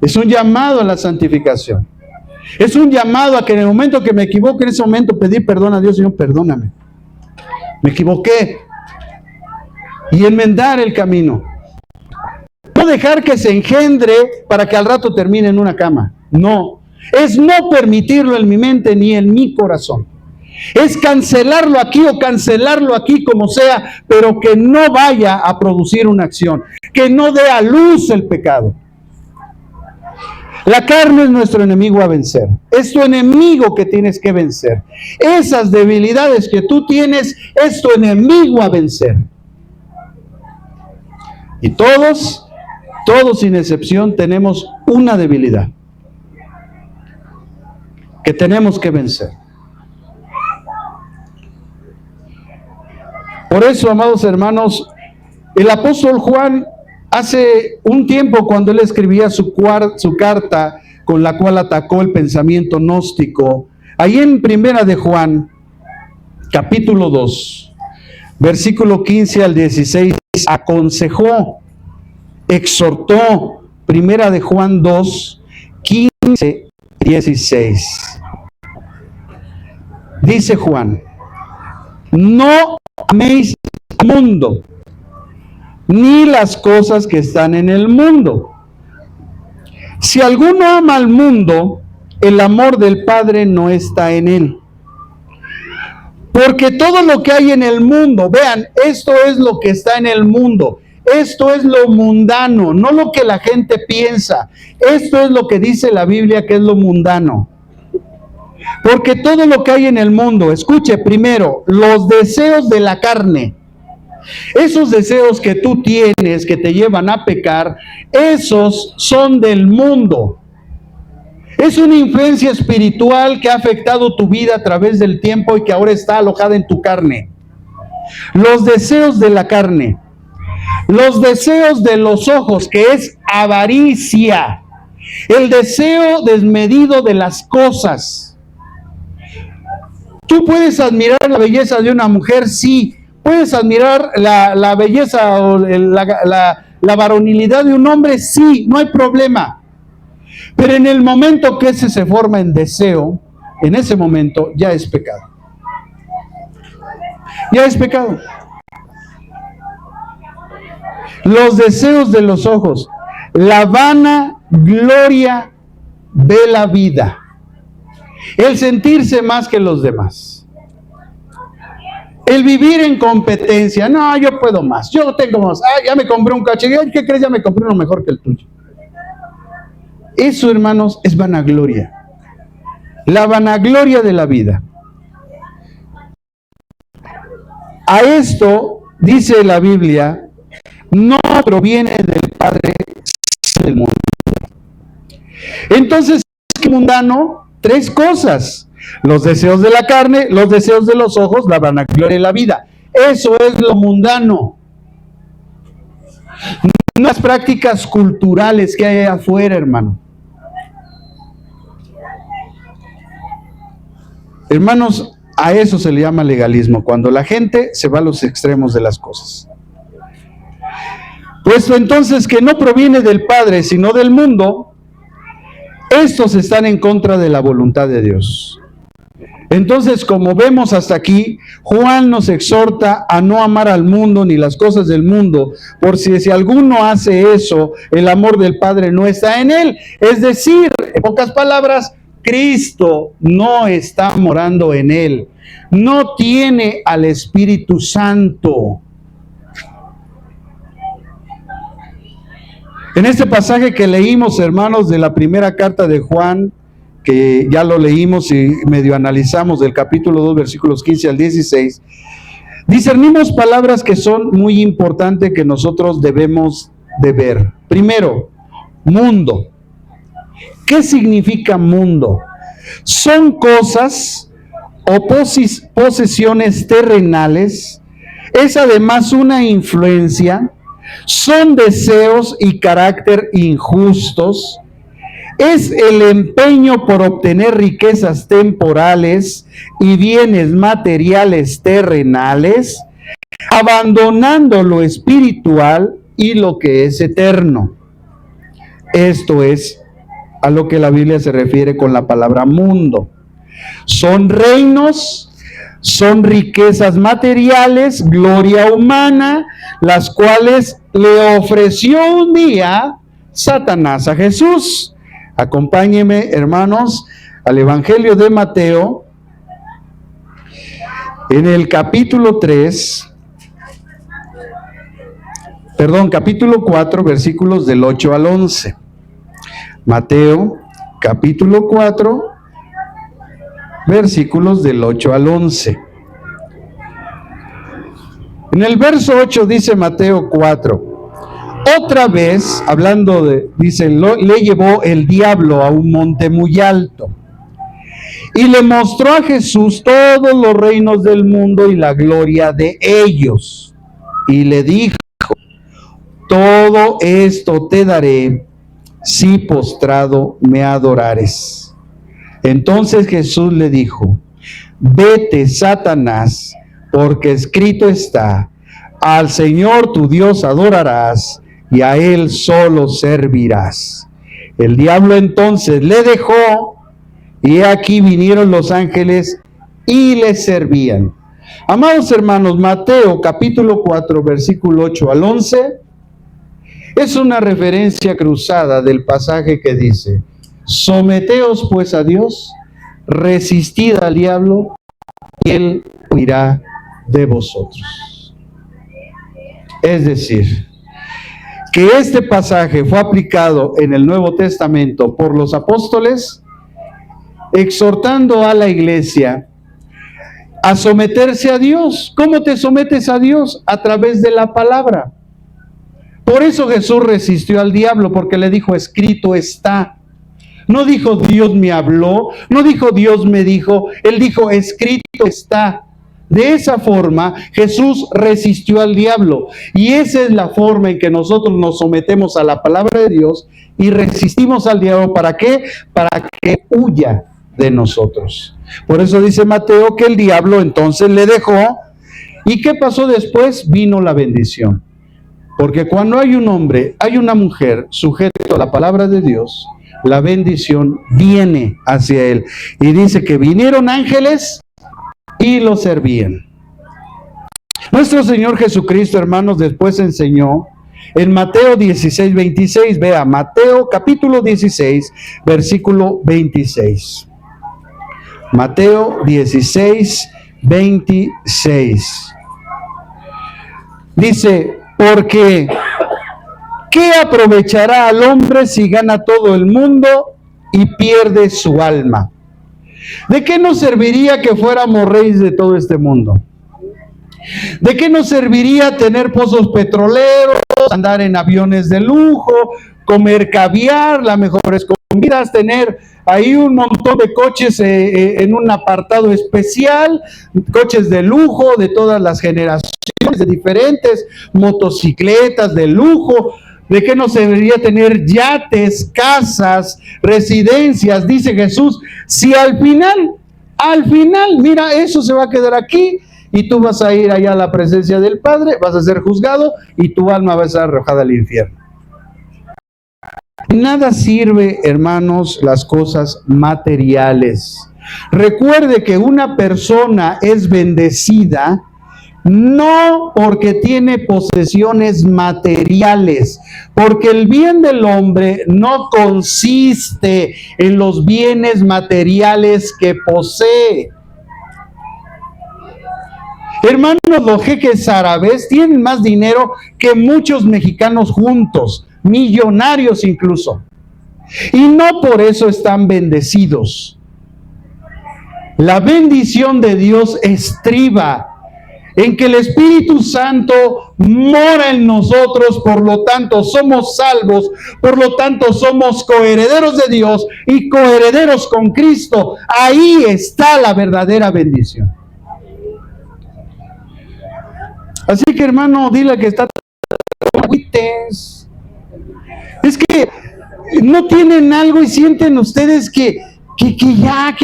Es un llamado a la santificación. Es un llamado a que en el momento que me equivoque, en ese momento pedir perdón a Dios, Señor, perdóname. Me equivoqué. Y enmendar el camino. No dejar que se engendre para que al rato termine en una cama. No. Es no permitirlo en mi mente ni en mi corazón. Es cancelarlo aquí o cancelarlo aquí como sea, pero que no vaya a producir una acción. Que no dé a luz el pecado. La carne es nuestro enemigo a vencer. Es tu enemigo que tienes que vencer. Esas debilidades que tú tienes es tu enemigo a vencer. Y todos sin excepción tenemos una debilidad que tenemos que vencer. Por eso, amados hermanos, el apóstol Juan hace un tiempo, cuando él escribía su carta con la cual atacó el pensamiento gnóstico, ahí en Primera de Juan, capítulo 2, versículo 15 al 16, aconsejó, exhortó. Primera de Juan 2, 15 y 16. Dice Juan: no améis al mundo, ni las cosas que están en el mundo. Si alguno ama al mundo, el amor del Padre no está en él. Porque todo lo que hay en el mundo, vean, esto es lo que está en el mundo. Esto es lo mundano, no lo que la gente piensa. Esto es lo que dice la Biblia que es lo mundano. Porque todo lo que hay en el mundo, escuche primero, los deseos de la carne. Esos deseos que tú tienes que te llevan a pecar, esos son del mundo. Es una influencia espiritual que ha afectado tu vida a través del tiempo y que ahora está alojada en tu carne. Los deseos de la carne. Los deseos de los ojos, que es avaricia. El deseo desmedido de las cosas. Tú puedes admirar la belleza de una mujer, sí. Puedes admirar la belleza o la varonilidad de un hombre, sí, no hay problema. Pero en el momento que ese se forma en deseo, en ese momento ya es pecado. Ya es pecado. Los deseos de los ojos, la vana gloria de la vida, el sentirse más que los demás, el vivir en competencia. No, yo puedo más, yo tengo más. Ya me compré un coche. ¿Qué crees? Ya me compré uno mejor que el tuyo. Eso, hermanos, es vanagloria. La vanagloria de la vida. A esto, dice la Biblia, no proviene del Padre, sino del mundo. Entonces, ¿qué mundano? Tres cosas: los deseos de la carne, los deseos de los ojos, la vanagloria de la vida. Eso es lo mundano. No las prácticas culturales que hay afuera, hermano. Hermanos, a eso se le llama legalismo, cuando la gente se va a los extremos de las cosas. Puesto entonces que no proviene del Padre, sino del mundo, estos están en contra de la voluntad de Dios. Entonces, como vemos hasta aquí, Juan nos exhorta a no amar al mundo ni las cosas del mundo, por si alguno hace eso, el amor del Padre no está en él. Es decir, en pocas palabras, Cristo no está morando en él, no tiene al Espíritu Santo. En este pasaje que leímos, hermanos, de la primera carta de Juan, que ya lo leímos y medio analizamos, del capítulo 2, versículos 15 al 16, discernimos palabras que son muy importantes que nosotros debemos de ver. Primero, mundo. ¿Qué significa mundo? Son cosas o posesiones terrenales, es además una influencia, son deseos y carácter injustos, es el empeño por obtener riquezas temporales y bienes materiales terrenales, abandonando lo espiritual y lo que es eterno. Esto es a lo que la Biblia se refiere con la palabra mundo. Son reinos, son riquezas materiales, gloria humana, las cuales le ofreció un día Satanás a Jesús. Acompáñenme, hermanos, al Evangelio de Mateo, en el capítulo 4, versículos del 8 al 11. Mateo, capítulo 4, versículos del 8 al 11. En el verso 8 dice Mateo 4, otra vez, dice, le llevó el diablo a un monte muy alto y le mostró a Jesús todos los reinos del mundo y la gloria de ellos. Y le dijo, todo esto te daré si postrado me adorares. Entonces Jesús le dijo, vete, Satanás, porque escrito está, al Señor tu Dios adorarás y a Él solo servirás. El diablo entonces le dejó, y aquí vinieron los ángeles y le servían. Amados hermanos, Mateo capítulo 4, versículo 8 al 11, es una referencia cruzada del pasaje que dice, someteos pues a Dios, resistid al diablo, y Él huirá de vosotros. Es decir, que este pasaje fue aplicado en el Nuevo Testamento por los apóstoles, exhortando a la iglesia a someterse a Dios. ¿Cómo te sometes a Dios? A través de la palabra. Por eso Jesús resistió al diablo, porque le dijo, escrito está. No dijo Dios me habló, no dijo Dios me dijo, Él dijo, escrito está. De esa forma Jesús resistió al diablo, y esa es la forma en que nosotros nos sometemos a la palabra de Dios y resistimos al diablo. ¿Para qué? Para que huya de nosotros. Por eso dice Mateo que el diablo entonces le dejó. ¿Y qué pasó después? Vino la bendición. Porque cuando hay un hombre, hay una mujer sujeto a la palabra de Dios, la bendición viene hacia él. Y dice que vinieron ángeles y lo servían. Nuestro Señor Jesucristo, hermanos, después enseñó en Mateo 16, 26. Vea, Mateo capítulo 16, versículo 26. Mateo 16, 26. Dice, porque ¿qué aprovechará al hombre si gana todo el mundo y pierde su alma? ¿De qué nos serviría que fuéramos reyes de todo este mundo? ¿De qué nos serviría tener pozos petroleros, andar en aviones de lujo, comer caviar, las mejores comidas, tener ahí un montón de coches en un apartado especial, coches de lujo de todas las generaciones, de diferentes motocicletas de lujo? ¿De qué nos serviría tener yates, casas, residencias? Dice Jesús, si al final, mira, eso se va a quedar aquí y tú vas a ir allá a la presencia del Padre, vas a ser juzgado y tu alma va a ser arrojada al infierno. Nada sirve, hermanos, las cosas materiales. Recuerde que una persona es bendecida no porque tiene posesiones materiales, porque el bien del hombre no consiste en los bienes materiales que posee. Hermanos, los jeques árabes tienen más dinero que muchos mexicanos juntos, millonarios incluso, y no por eso están bendecidos. La bendición de Dios estriba en que el Espíritu Santo mora en nosotros, por lo tanto somos salvos, por lo tanto somos coherederos de Dios y coherederos con Cristo. Ahí está la verdadera bendición. Así que, hermano, dile que está agüites. Es que no tienen algo y sienten ustedes que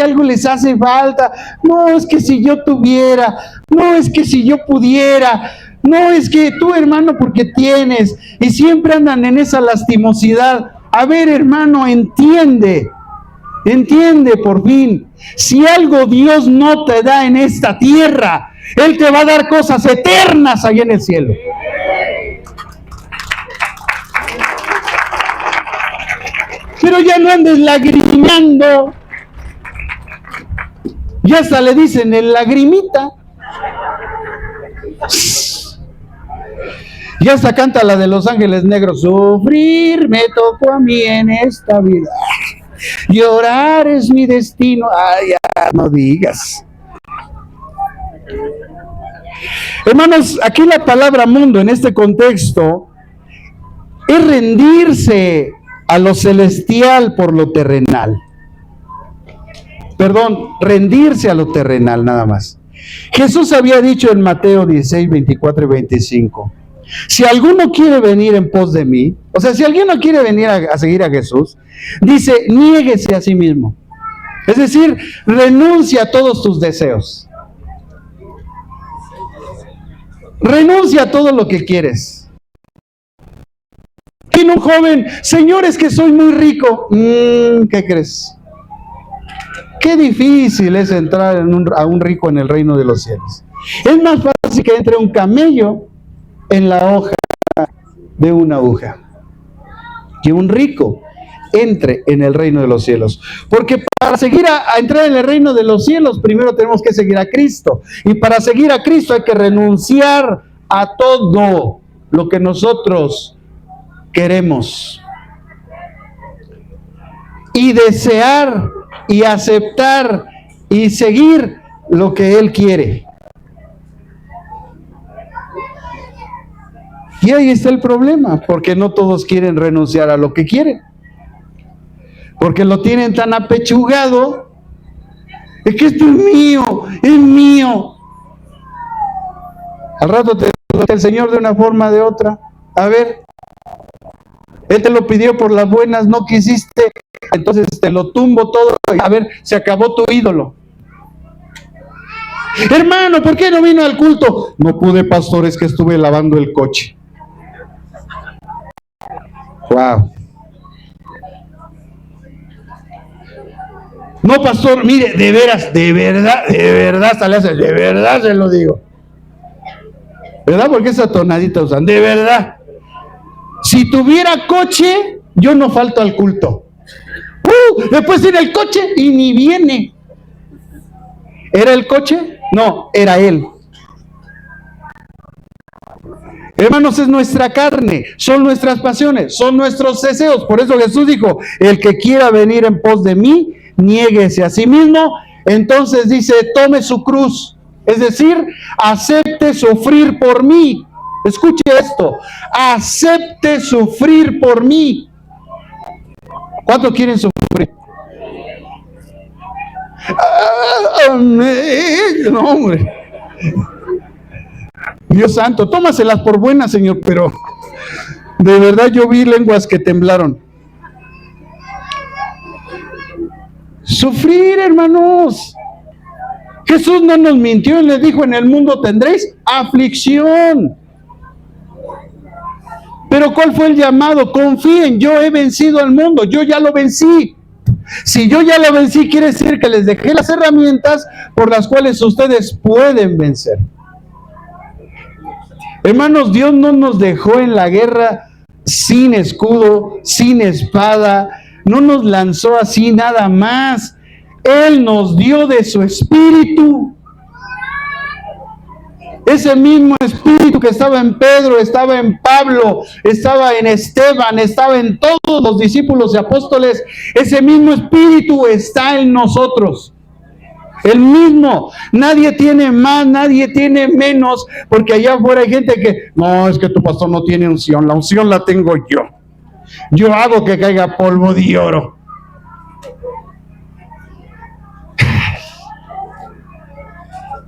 algo les hace falta. No, es que si yo tuviera, no, es que si yo pudiera, no, es que tú, hermano, porque tienes, y siempre andan en esa lastimosidad. A ver, hermano, entiende por fin. Si algo Dios no te da en esta tierra, Él te va a dar cosas eternas allá en el cielo. Pero ya no andes lagrimando. Ya hasta le dicen el lagrimita. Ya hasta canta la de Los Ángeles Negros. Sufrir me tocó a mí en esta vida. Llorar es mi destino. Ay, ya no digas. Hermanos, aquí la palabra mundo en este contexto es rendirse a lo celestial por lo terrenal. Perdón, rendirse a lo terrenal nada más. Jesús había dicho en Mateo 16, 24 y 25, si alguno quiere venir en pos de mí, o sea, si alguien no quiere venir a seguir a Jesús, dice, niéguese a sí mismo. Es decir, renuncia a todos tus deseos. Renuncia a todo lo que quieres. Tiene un joven, Señor, es que soy muy rico. ¿Qué crees? Qué difícil es entrar a un rico en el reino de los cielos. Es más fácil que entre un camello en la hoja de una aguja, que un rico entre en el reino de los cielos. Porque para seguir a entrar en el reino de los cielos, primero tenemos que seguir a Cristo. Y para seguir a Cristo hay que renunciar a todo lo que nosotros queremos. Y desear y aceptar y seguir lo que Él quiere. Y ahí está el problema, porque no todos quieren renunciar a lo que quieren. Porque lo tienen tan apechugado. Es que esto es mío, es mío. Al rato te lo da el Señor de una forma o de otra. A ver, Él te lo pidió por las buenas, no quisiste, entonces te lo tumbo todo. A ver, se acabó tu ídolo. Hermano, ¿por qué no vino al culto? No pude, pastor, es que estuve lavando el coche. Wow. No, pastor, mire, de veras, de verdad, hasta le hace, de verdad se lo digo. ¿Verdad? Porque esa tonadita usan, de verdad. Si tuviera coche, yo no falto al culto. Después tiene el coche y ni viene. ¿Era el coche? No, era Él. Hermanos, es nuestra carne, son nuestras pasiones, son nuestros deseos. Por eso Jesús dijo, el que quiera venir en pos de mí, niéguese a sí mismo. Entonces dice, tome su cruz. Es decir, acepte sufrir por mí. Escuche esto, acepte sufrir por mí. ¿Cuántos quieren sufrir? No, hombre. Dios santo, tómaselas por buenas, Señor, pero de verdad yo vi lenguas que temblaron. Sufrir, hermanos. Jesús no nos mintió, Él les dijo, en el mundo tendréis aflicción. Pero ¿cuál fue el llamado? Confíen, yo he vencido al mundo, yo ya lo vencí. Si yo ya lo vencí, quiere decir que les dejé las herramientas por las cuales ustedes pueden vencer. Hermanos, Dios no nos dejó en la guerra sin escudo, sin espada, no nos lanzó así nada más. Él nos dio de su espíritu. Ese mismo espíritu que estaba en Pedro, estaba en Pablo, estaba en Esteban, estaba en todos los discípulos y apóstoles, ese mismo espíritu está en nosotros. El mismo. Nadie tiene más, nadie tiene menos, porque allá afuera hay gente que, no, es que tu pastor no tiene unción, la unción la tengo yo. Yo hago que caiga polvo de oro.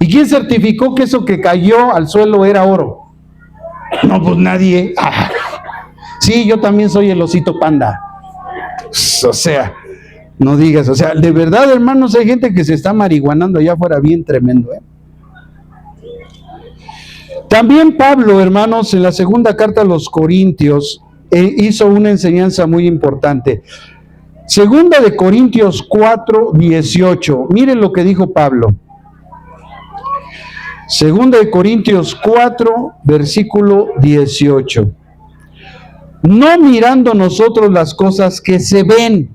¿Y quién certificó que eso que cayó al suelo era oro? No, pues nadie. Sí, yo también soy el osito panda. O sea, no digas, o sea, de verdad, hermanos, hay gente que se está marihuanando allá afuera bien tremendo, ¿eh? También Pablo, hermanos, en la segunda carta a los Corintios, hizo una enseñanza muy importante. Segunda de Corintios 4, 18. Miren lo que dijo Pablo. Segunda de Corintios 4, versículo 18. No mirando nosotros las cosas que se ven,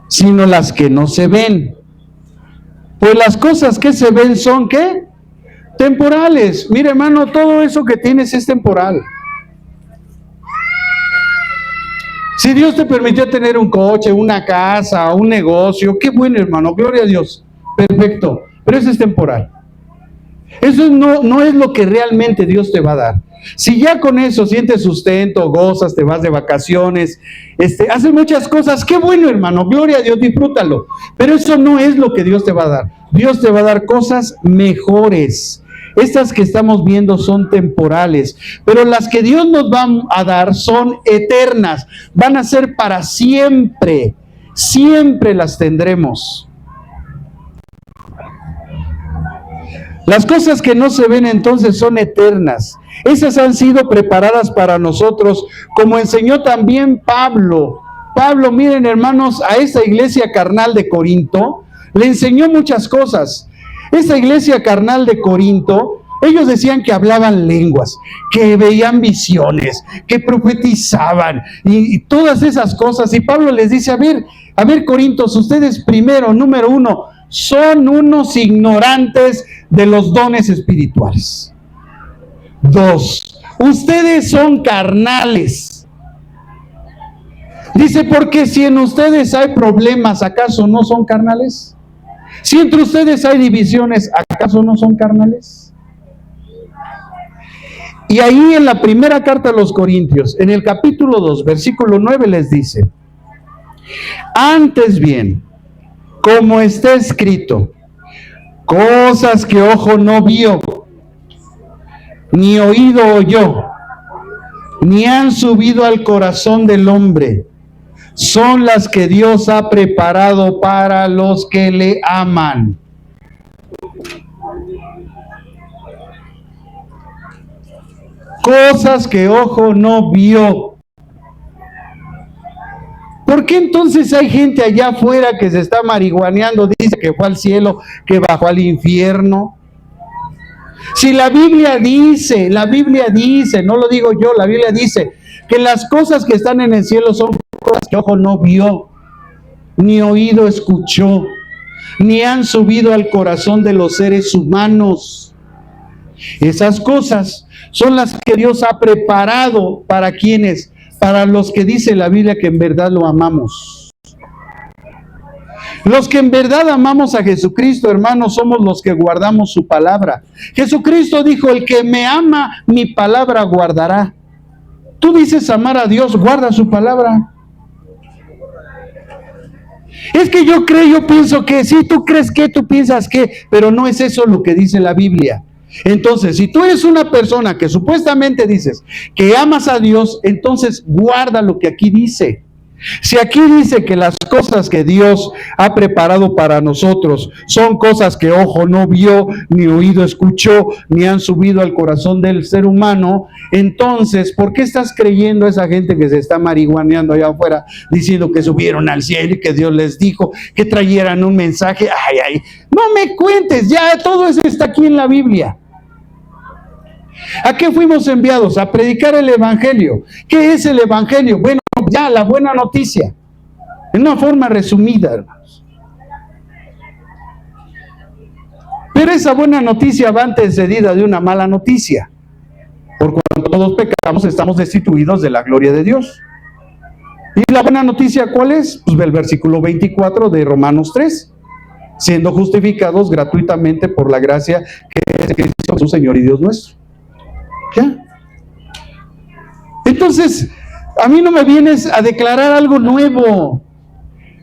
sino las que no se ven. Pues las cosas que se ven son, ¿qué? Temporales. Mire, hermano, todo eso que tienes es temporal. Si Dios te permitió tener un coche, una casa, un negocio, qué bueno, hermano, gloria a Dios. Perfecto, pero eso es temporal. Eso no es lo que realmente Dios te va a dar. Si ya con eso sientes sustento, gozas, te vas de vacaciones, haces muchas cosas, qué bueno, hermano, gloria a Dios, disfrútalo. Pero eso no es lo que Dios te va a dar. Dios te va a dar cosas mejores. Estas que estamos viendo son temporales, pero las que Dios nos va a dar son eternas, van a ser para siempre, siempre las tendremos. Las cosas que no se ven entonces son eternas. Esas han sido preparadas para nosotros, como enseñó también Pablo. Pablo, miren hermanos, a esta iglesia carnal de Corinto, le enseñó muchas cosas. Esta iglesia carnal de Corinto, ellos decían que hablaban lenguas, que veían visiones, que profetizaban y todas esas cosas. Y Pablo les dice, a ver Corintios, ustedes primero, número uno, son unos ignorantes de los dones espirituales. 2, ustedes son carnales. Dice, porque si en ustedes hay problemas, ¿acaso no son carnales? Si entre ustedes hay divisiones, ¿acaso no son carnales? Y ahí en la primera carta a los Corintios, en el capítulo 2, versículo 9 les dice, antes bien, como está escrito, cosas que ojo no vio, ni oído oyó, ni han subido al corazón del hombre, son las que Dios ha preparado para los que le aman. Cosas que ojo no vio. ¿Por qué entonces hay gente allá afuera que se está marihuaneando, dice que fue al cielo, que bajó al infierno? Si la Biblia dice, no lo digo yo, la Biblia dice que las cosas que están en el cielo son cosas que ojo no vio, ni oído escuchó, ni han subido al corazón de los seres humanos. Esas cosas son las que Dios ha preparado para quienes, para los que dice la Biblia que en verdad lo amamos. Los que en verdad amamos a Jesucristo, hermanos, somos los que guardamos su palabra. Jesucristo dijo, el que me ama, mi palabra guardará. Tú dices amar a Dios, guarda su palabra. Es que yo pienso que, sí, tú crees que, tú piensas que, pero no es eso lo que dice la Biblia. Entonces, si tú eres una persona que supuestamente dices que amas a Dios, entonces guarda lo que aquí dice. Si aquí dice que las cosas que Dios ha preparado para nosotros son cosas que ojo no vio, ni oído escuchó, ni han subido al corazón del ser humano, entonces, ¿por qué estás creyendo a esa gente que se está marihuaneando allá afuera, diciendo que subieron al cielo y que Dios les dijo que trajeran un mensaje? Ay, no me cuentes, ya todo eso está aquí en la Biblia. ¿A qué fuimos enviados? A predicar el Evangelio. ¿Qué es el Evangelio? Bueno, ya la buena noticia, en una forma resumida, hermanos. Pero esa buena noticia va antecedida de una mala noticia. Por cuanto todos pecamos, estamos destituidos de la gloria de Dios. ¿Y la buena noticia cuál es? Pues el versículo 24 de Romanos 3. Siendo justificados gratuitamente por la gracia que es Cristo Jesús, Señor y Dios nuestro. ¿Ya? Entonces, a mí no me vienes a declarar algo nuevo.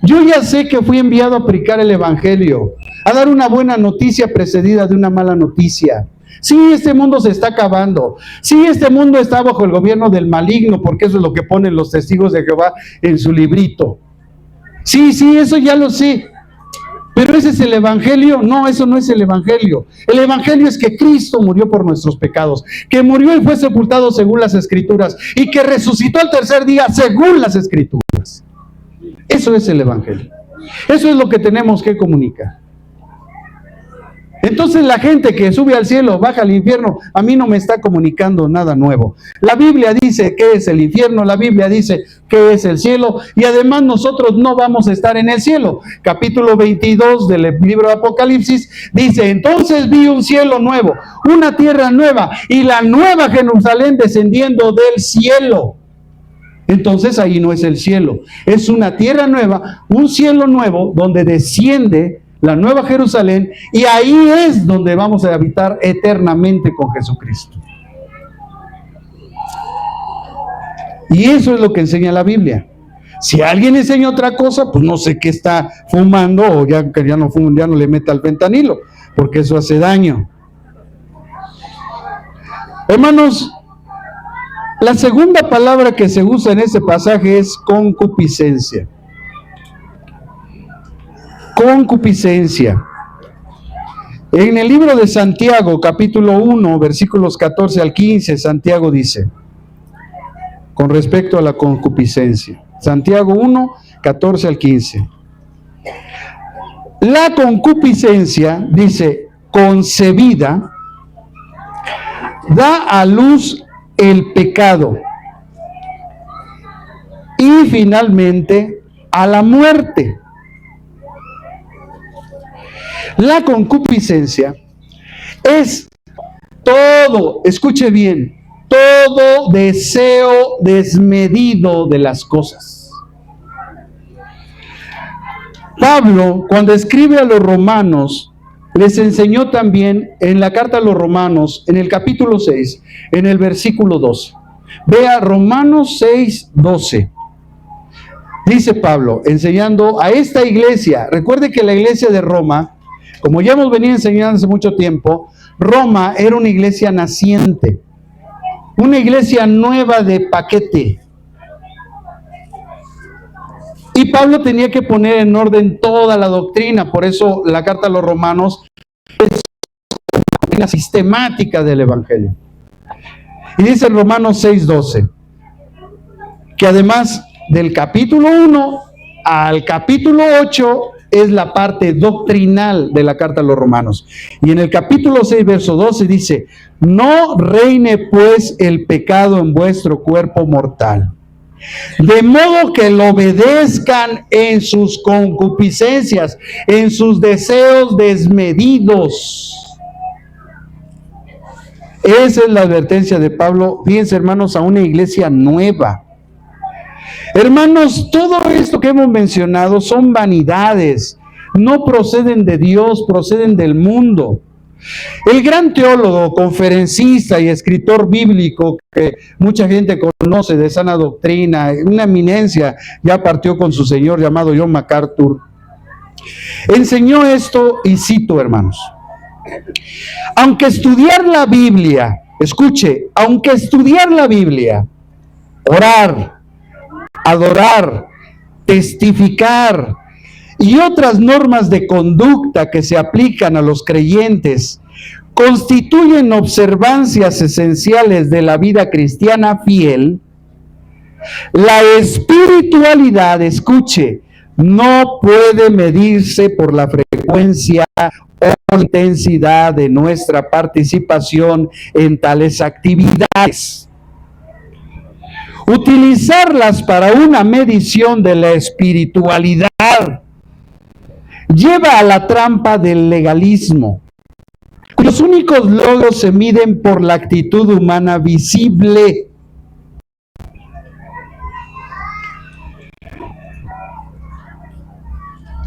Yo ya sé que fui enviado a predicar el Evangelio, a dar una buena noticia precedida de una mala noticia. Sí, este mundo se está acabando. Sí, este mundo está bajo el gobierno del maligno, porque eso es lo que ponen los testigos de Jehová en su librito. Sí, eso ya lo sé. ¿Pero ese es el Evangelio? No, eso no es el Evangelio. El Evangelio es que Cristo murió por nuestros pecados, que murió y fue sepultado según las Escrituras, y que resucitó al tercer día según las Escrituras. Eso es el Evangelio. Eso es lo que tenemos que comunicar. Entonces la gente que sube al cielo, baja al infierno, a mí no me está comunicando nada nuevo. La Biblia dice qué es el infierno, la Biblia dice qué es el cielo, y además nosotros no vamos a estar en el cielo. Capítulo 22 del libro de Apocalipsis dice: entonces vi un cielo nuevo, una tierra nueva, y la nueva Jerusalén descendiendo del cielo. Entonces ahí no es el cielo, es una tierra nueva, un cielo nuevo donde desciende la nueva Jerusalén, y ahí es donde vamos a habitar eternamente con Jesucristo. Y eso es lo que enseña la Biblia. Si alguien enseña otra cosa, pues no sé qué está fumando, o ya no le meta al fentanilo, porque eso hace daño. Hermanos, la segunda palabra que se usa en ese pasaje es concupiscencia. Concupiscencia. En el libro de Santiago, capítulo 1, versículos 14 al 15, Santiago dice, con respecto a la concupiscencia. Santiago 1, 14 al 15. La concupiscencia, dice, concebida, da a luz el pecado y finalmente a la muerte. La concupiscencia es todo, escuche bien, todo deseo desmedido de las cosas. Pablo, cuando escribe a los romanos, les enseñó también en la carta a los romanos, en el capítulo 6, en el versículo 12. Vea Romanos 6, 12. Dice Pablo, enseñando a esta iglesia, recuerde que la iglesia de Roma, como ya hemos venido enseñando hace mucho tiempo, Roma era una iglesia naciente, una iglesia nueva de paquete. Y Pablo tenía que poner en orden toda la doctrina, por eso la carta a los romanos es la sistemática del Evangelio. Y dice en Romanos 6:12, que además del capítulo 1 al capítulo 8 es la parte doctrinal de la carta a los romanos. Y en el capítulo 6, verso 12 dice, no reine pues el pecado en vuestro cuerpo mortal, de modo que lo obedezcan en sus concupiscencias, en sus deseos desmedidos. Esa es la advertencia de Pablo, fíjense hermanos, a una iglesia nueva. Hermanos, todo esto que hemos mencionado son vanidades, no proceden de Dios, proceden del mundo. El gran teólogo, conferencista y escritor bíblico que mucha gente conoce de sana doctrina, una eminencia, ya partió con su señor, llamado John MacArthur, enseñó esto, y cito, hermanos: aunque estudiar la Biblia, escuche, aunque estudiar la Biblia, orar, adorar, testificar y otras normas de conducta que se aplican a los creyentes constituyen observancias esenciales de la vida cristiana fiel, la espiritualidad, escuche, no puede medirse por la frecuencia o intensidad de nuestra participación en tales actividades. Utilizarlas para una medición de la espiritualidad lleva a la trampa del legalismo, cuyos únicos logros se miden por la actitud humana visible.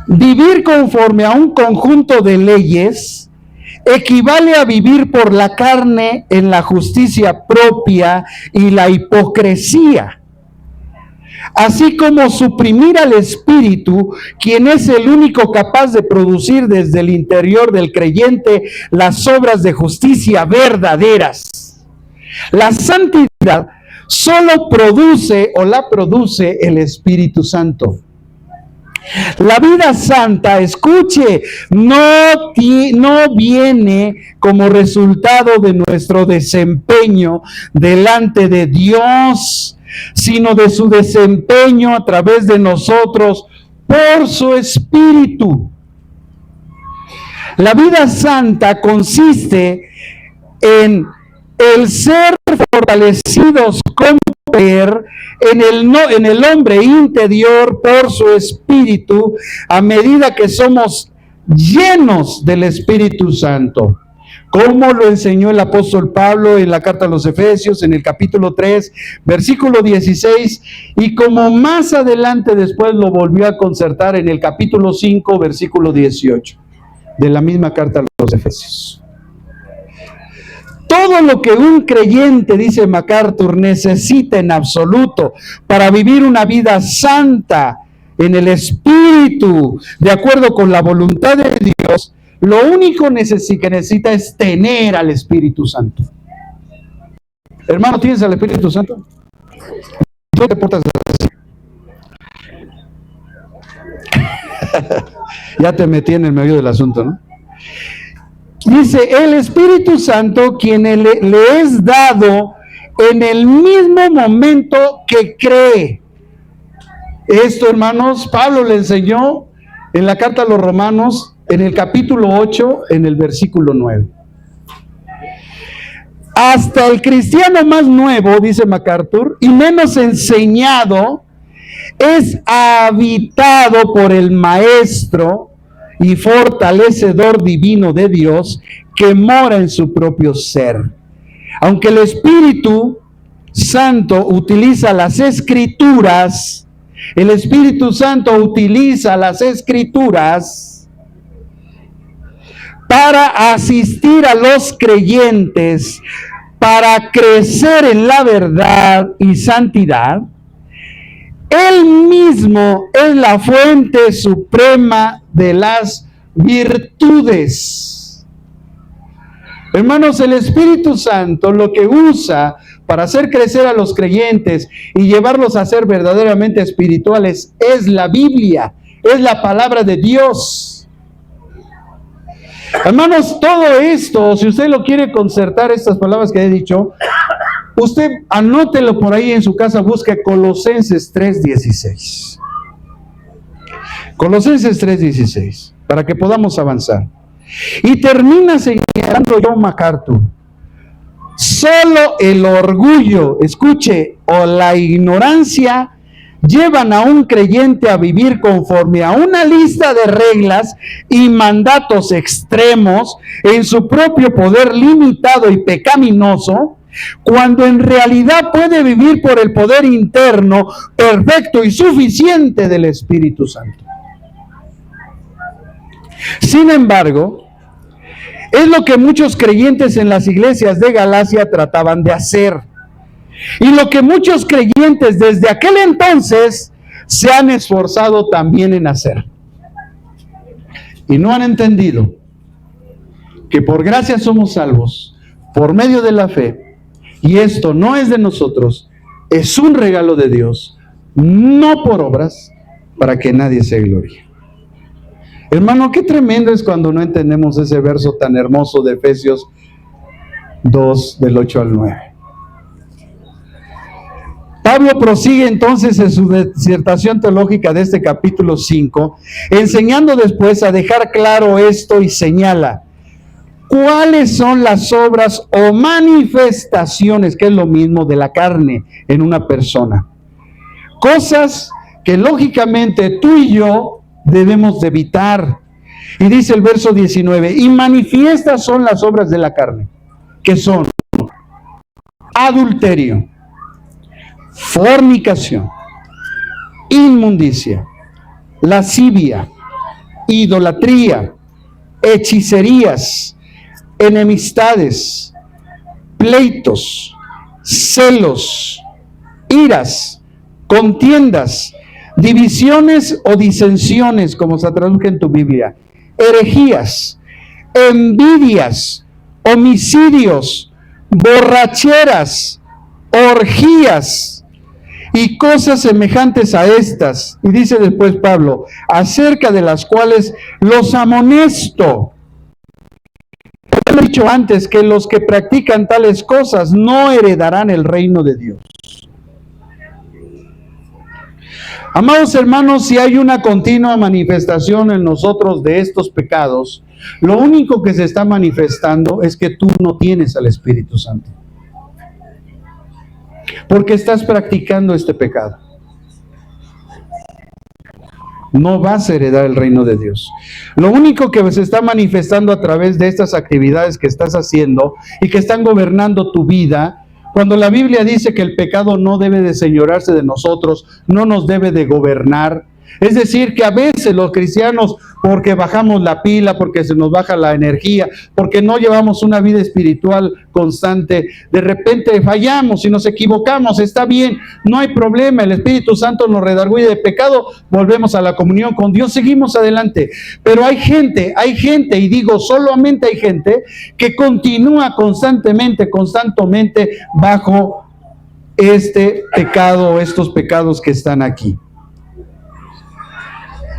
Vivir conforme a un conjunto de leyes equivale a vivir por la carne en la justicia propia y la hipocresía, así como suprimir al espíritu, quien es el único capaz de producir desde el interior del creyente las obras de justicia verdaderas. La santidad solo produce o la produce el Espíritu Santo. La vida santa, escuche, no viene como resultado de nuestro desempeño delante de Dios, sino de su desempeño a través de nosotros por su Espíritu. La vida santa consiste en el ser fortalecidos con poder en el hombre interior por su Espíritu, a medida que somos llenos del Espíritu Santo. Como lo enseñó el apóstol Pablo en la carta a los Efesios, en el capítulo 3, versículo 16, y como más adelante después lo volvió a concertar en el capítulo 5, versículo 18, de la misma carta a los Efesios. Todo lo que un creyente, dice MacArthur, necesita en absoluto para vivir una vida santa en el Espíritu, de acuerdo con la voluntad de Dios, lo único que necesita es tener al Espíritu Santo. Hermano, ¿tienes al Espíritu Santo? ¿No te portas así? Ya te metí en el medio del asunto, ¿no? Dice, el Espíritu Santo, quien le es dado en el mismo momento que cree. Esto, hermanos, Pablo le enseñó en la carta a los Romanos, en el capítulo 8, en el versículo 9. Hasta el cristiano más nuevo, dice MacArthur, y menos enseñado, es habitado por el Maestro y fortalecedor divino de Dios que mora en su propio ser. Aunque el Espíritu Santo utiliza las Escrituras, el Espíritu Santo utiliza las Escrituras para asistir a los creyentes para crecer en la verdad y santidad. Él mismo es la fuente suprema de las virtudes. Hermanos, el Espíritu Santo lo que usa para hacer crecer a los creyentes y llevarlos a ser verdaderamente espirituales es la Biblia, es la palabra de Dios. Hermanos, todo esto, si usted lo quiere concertar, estas palabras que he dicho, usted anótelo por ahí en su casa, busque Colosenses 3:16. Colosenses 3:16, para que podamos avanzar. Y termina señalando John MacArthur: solo el orgullo, escuche, o la ignorancia llevan a un creyente a vivir conforme a una lista de reglas y mandatos extremos en su propio poder limitado y pecaminoso, cuando en realidad puede vivir por el poder interno, perfecto y suficiente del Espíritu Santo. Sin embargo, es lo que muchos creyentes en las iglesias de Galacia trataban de hacer, y lo que muchos creyentes desde aquel entonces se han esforzado también en hacer. Y no han entendido que por gracia somos salvos, por medio de la fe, y esto no es de nosotros, es un regalo de Dios, no por obras, para que nadie se gloríe. Hermano, qué tremendo es cuando no entendemos ese verso tan hermoso de Efesios 2, del 8 al 9. Pablo prosigue entonces en su disertación teológica de este capítulo 5, enseñando después a dejar claro esto y señala cuáles son las obras o manifestaciones, que es lo mismo, de la carne en una persona. Cosas que lógicamente tú y yo debemos de evitar. Y dice el verso 19, y manifiestas son las obras de la carne, que son adulterio, fornicación, inmundicia, lascivia, idolatría, hechicerías, enemistades, pleitos, celos, iras, contiendas, divisiones o disensiones, como se traduce en tu Biblia, herejías, envidias, homicidios, borracheras, orgías, y cosas semejantes a estas. Y dice después Pablo, acerca de las cuales los amonesto. He dicho antes que los que practican tales cosas no heredarán el reino de Dios. Amados hermanos, si hay una continua manifestación en nosotros de estos pecados, lo único que se está manifestando es que tú no tienes al Espíritu Santo. Porque estás practicando este pecado. No vas a heredar el reino de Dios. Lo único que se está manifestando a través de estas actividades que estás haciendo y que están gobernando tu vida, cuando la Biblia dice que el pecado no debe de señorearse de nosotros, no nos debe de gobernar. Es decir, que a veces los cristianos, porque bajamos la pila, porque se nos baja la energía, porque no llevamos una vida espiritual constante, de repente fallamos y nos equivocamos, está bien, no hay problema, el Espíritu Santo nos redarguye de pecado, volvemos a la comunión con Dios, seguimos adelante. Pero hay gente, y digo solamente hay gente, que continúa constantemente bajo este pecado, estos pecados que están aquí.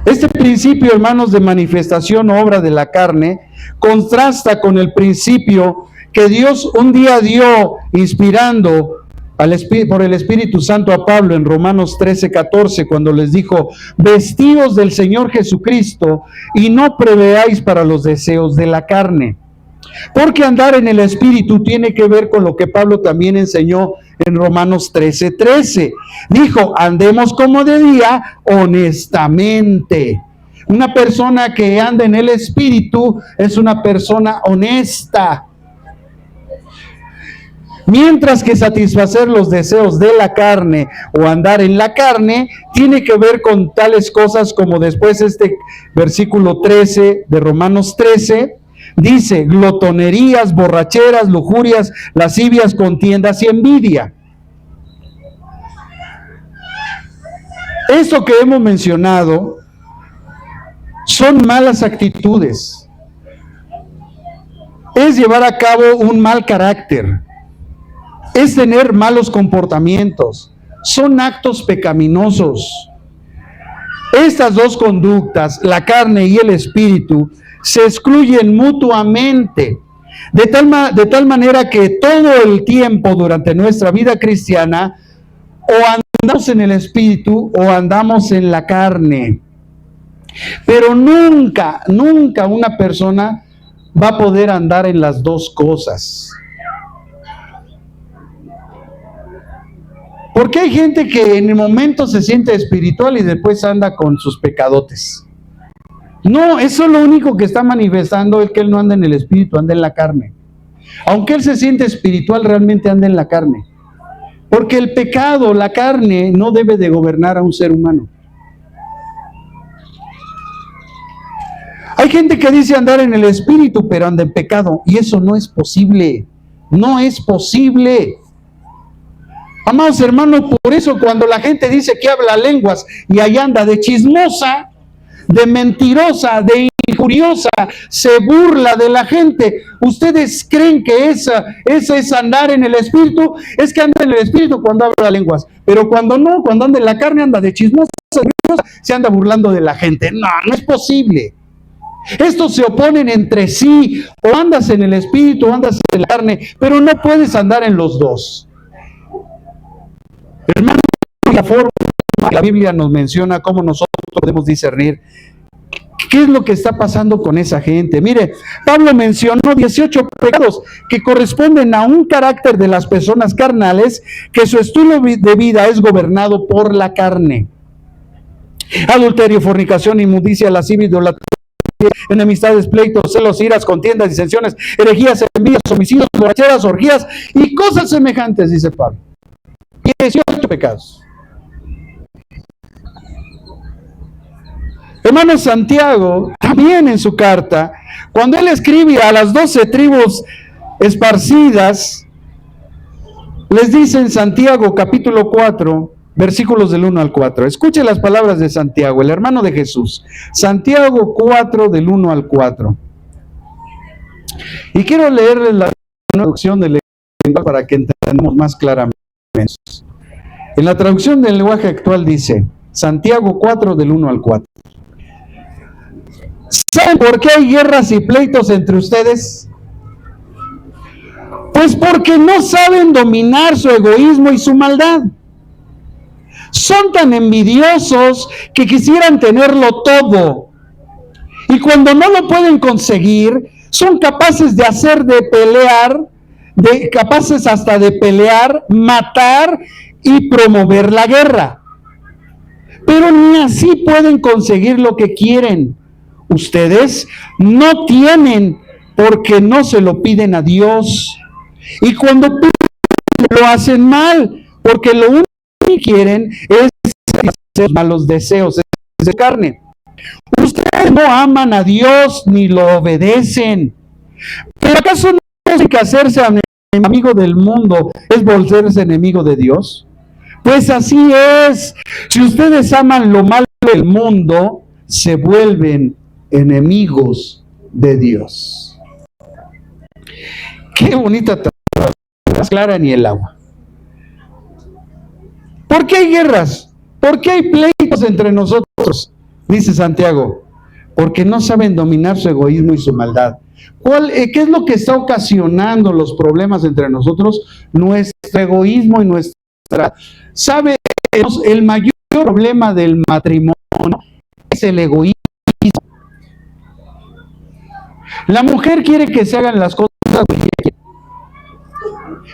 Este principio, hermanos, de manifestación o obra de la carne, contrasta con el principio que Dios un día dio, inspirando por el Espíritu Santo a Pablo en Romanos 13:14, cuando les dijo, vestíos del Señor Jesucristo y no preveáis para los deseos de la carne. Porque andar en el Espíritu tiene que ver con lo que Pablo también enseñó en Romanos 13:13. Dijo, andemos como de día, honestamente. Una persona que anda en el Espíritu es una persona honesta. Mientras que satisfacer los deseos de la carne o andar en la carne tiene que ver con tales cosas como después este versículo 13 de Romanos 13, dice, glotonerías, borracheras, lujurias, lascivias, contiendas y envidia. Esto que hemos mencionado son malas actitudes. Es llevar a cabo un mal carácter. Es tener malos comportamientos. Son actos pecaminosos. Estas dos conductas, la carne y el espíritu, se excluyen mutuamente, de tal manera que todo el tiempo durante nuestra vida cristiana, o andamos en el espíritu o andamos en la carne. Pero nunca una persona va a poder andar en las dos cosas. Porque hay gente que en el momento se siente espiritual y después anda con sus pecadotes. No, eso es lo único que está manifestando, es que él no anda en el espíritu, anda en la carne. Aunque él se siente espiritual, realmente anda en la carne. Porque el pecado, la carne, no debe de gobernar a un ser humano. Hay gente que dice andar en el espíritu, pero anda en pecado. Y eso no es posible. No es posible. Amados hermanos, por eso cuando la gente dice que habla lenguas y ahí anda de chismosa, de mentirosa, de injuriosa, se burla de la gente, ¿ustedes creen que esa es andar en el espíritu? Es que anda en el espíritu cuando habla lenguas, pero cuando no, cuando anda en la carne anda de chismosa, se anda burlando de la gente. No, no es posible. Estos se oponen entre sí, o andas en el espíritu o andas en la carne, pero no puedes andar en los dos. Hermano, la forma que la Biblia nos menciona cómo nosotros podemos discernir qué es lo que está pasando con esa gente. Mire, Pablo mencionó 18 pecados que corresponden a un carácter de las personas carnales, que su estilo de vida es gobernado por la carne. Adulterio, fornicación, inmundicia, lascivia, idolatría, enemistades, pleitos, celos, iras, contiendas, disensiones, herejías, envidias, homicidios, borracheras, orgías y cosas semejantes, dice Pablo. 18 pecados. Hermano Santiago, también en su carta, cuando él escribe a las 12 tribus esparcidas, les dice en Santiago capítulo 4, versículos del 1 al 4. Escuche las palabras de Santiago, el hermano de Jesús. Santiago 4, del 1 al 4. Y quiero leerles la traducción del lenguaje para que entendamos más claramente. En la traducción del lenguaje actual dice, Santiago 4 del 1 al 4. ¿Saben por qué hay guerras y pleitos entre ustedes? Pues porque no saben dominar su egoísmo y su maldad. Son tan envidiosos que quisieran tenerlo todo. Y cuando no lo pueden conseguir, son capaces de pelear, capaces hasta de pelear, matar y promover la guerra. Pero ni así pueden conseguir lo que quieren. Ustedes no tienen porque no se lo piden a Dios. Y cuando piden, lo hacen mal, porque lo único que quieren es hacer malos deseos de carne. Ustedes no aman a Dios ni lo obedecen. ¿Pero acaso no tienen que hacerse amigo del mundo es volverse enemigo de Dios? Pues así es. Si ustedes aman lo malo del mundo, se vuelven enemigos de Dios. Qué bonita, más clara ni el agua. ¿Por qué hay guerras? ¿Por qué hay pleitos entre nosotros? Dice Santiago, porque no saben dominar su egoísmo y su maldad. ¿Qué es lo que está ocasionando los problemas entre nosotros? Nuestro egoísmo y nuestra... ¿Sabe? El mayor problema del matrimonio es el egoísmo. La mujer quiere que se hagan las cosas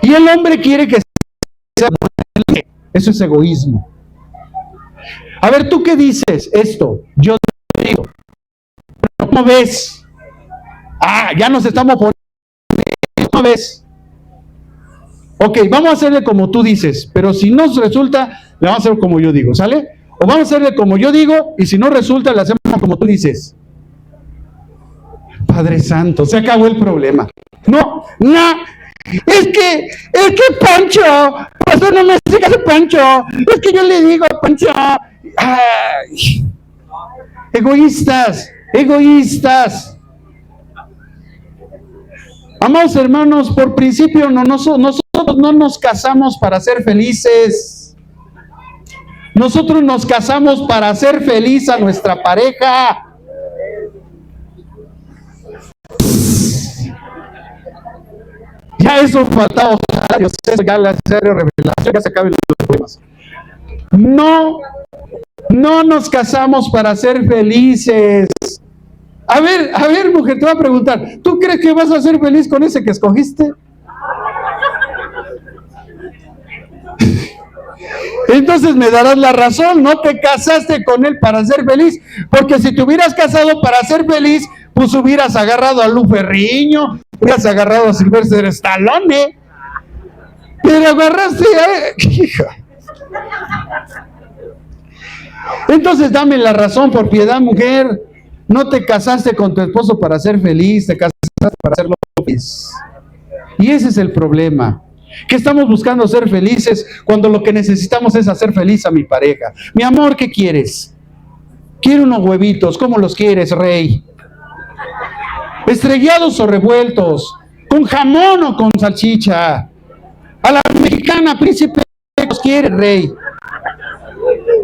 y el hombre quiere que se hagan. Eso es egoísmo. A ver, ¿tú qué dices? Esto, yo digo, ¿cómo ves? Ya nos estamos poniendo, ¿cómo ves? Ok, vamos a hacerle como tú dices, pero si no resulta, le vamos a hacer como yo digo, ¿sale? O vamos a hacerle como yo digo, y si no resulta, le hacemos como tú dices. Padre Santo, se acabó el problema. No, es que Pancho, pastor, no me sigas a Pancho, es que yo le digo a Pancho, ay, egoístas. Amados hermanos, por principio nosotros no nos casamos para ser felices. Nosotros nos casamos para hacer feliz a nuestra pareja. Ya eso faltaba, Dios, ya la serie revelación, ya se acaban los problemas. No nos casamos para ser felices. A ver, mujer, te voy a preguntar, ¿tú crees que vas a ser feliz con ese que escogiste? Entonces me darás la razón, no te casaste con él para ser feliz, porque si te hubieras casado para ser feliz, pues hubieras agarrado a Lu Ferriño, hubieras agarrado a Sylvester Stallone, pero agarraste hija. Entonces dame la razón, por piedad, mujer. No te casaste con tu esposo para ser feliz, te casaste para hacerlo feliz. Y ese es el problema, que estamos buscando ser felices cuando lo que necesitamos es hacer feliz a mi pareja. Mi amor, ¿qué quieres? Quiero unos huevitos. ¿Cómo los quieres, rey? ¿Estrellados o revueltos? ¿Con jamón o con salchicha? A la mexicana, príncipe, ¿los quieres, rey?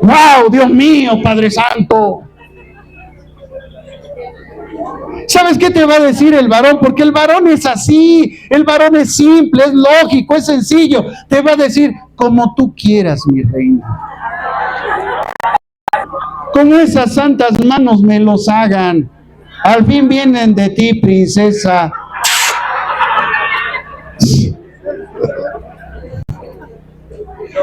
¡Wow, Dios mío, Padre Santo! ¿Sabes qué te va a decir el varón? Porque el varón es así, el varón es simple, es lógico, es sencillo. Te va a decir, como tú quieras, mi reina. Como esas santas manos me los hagan. Al fin vienen de ti, princesa.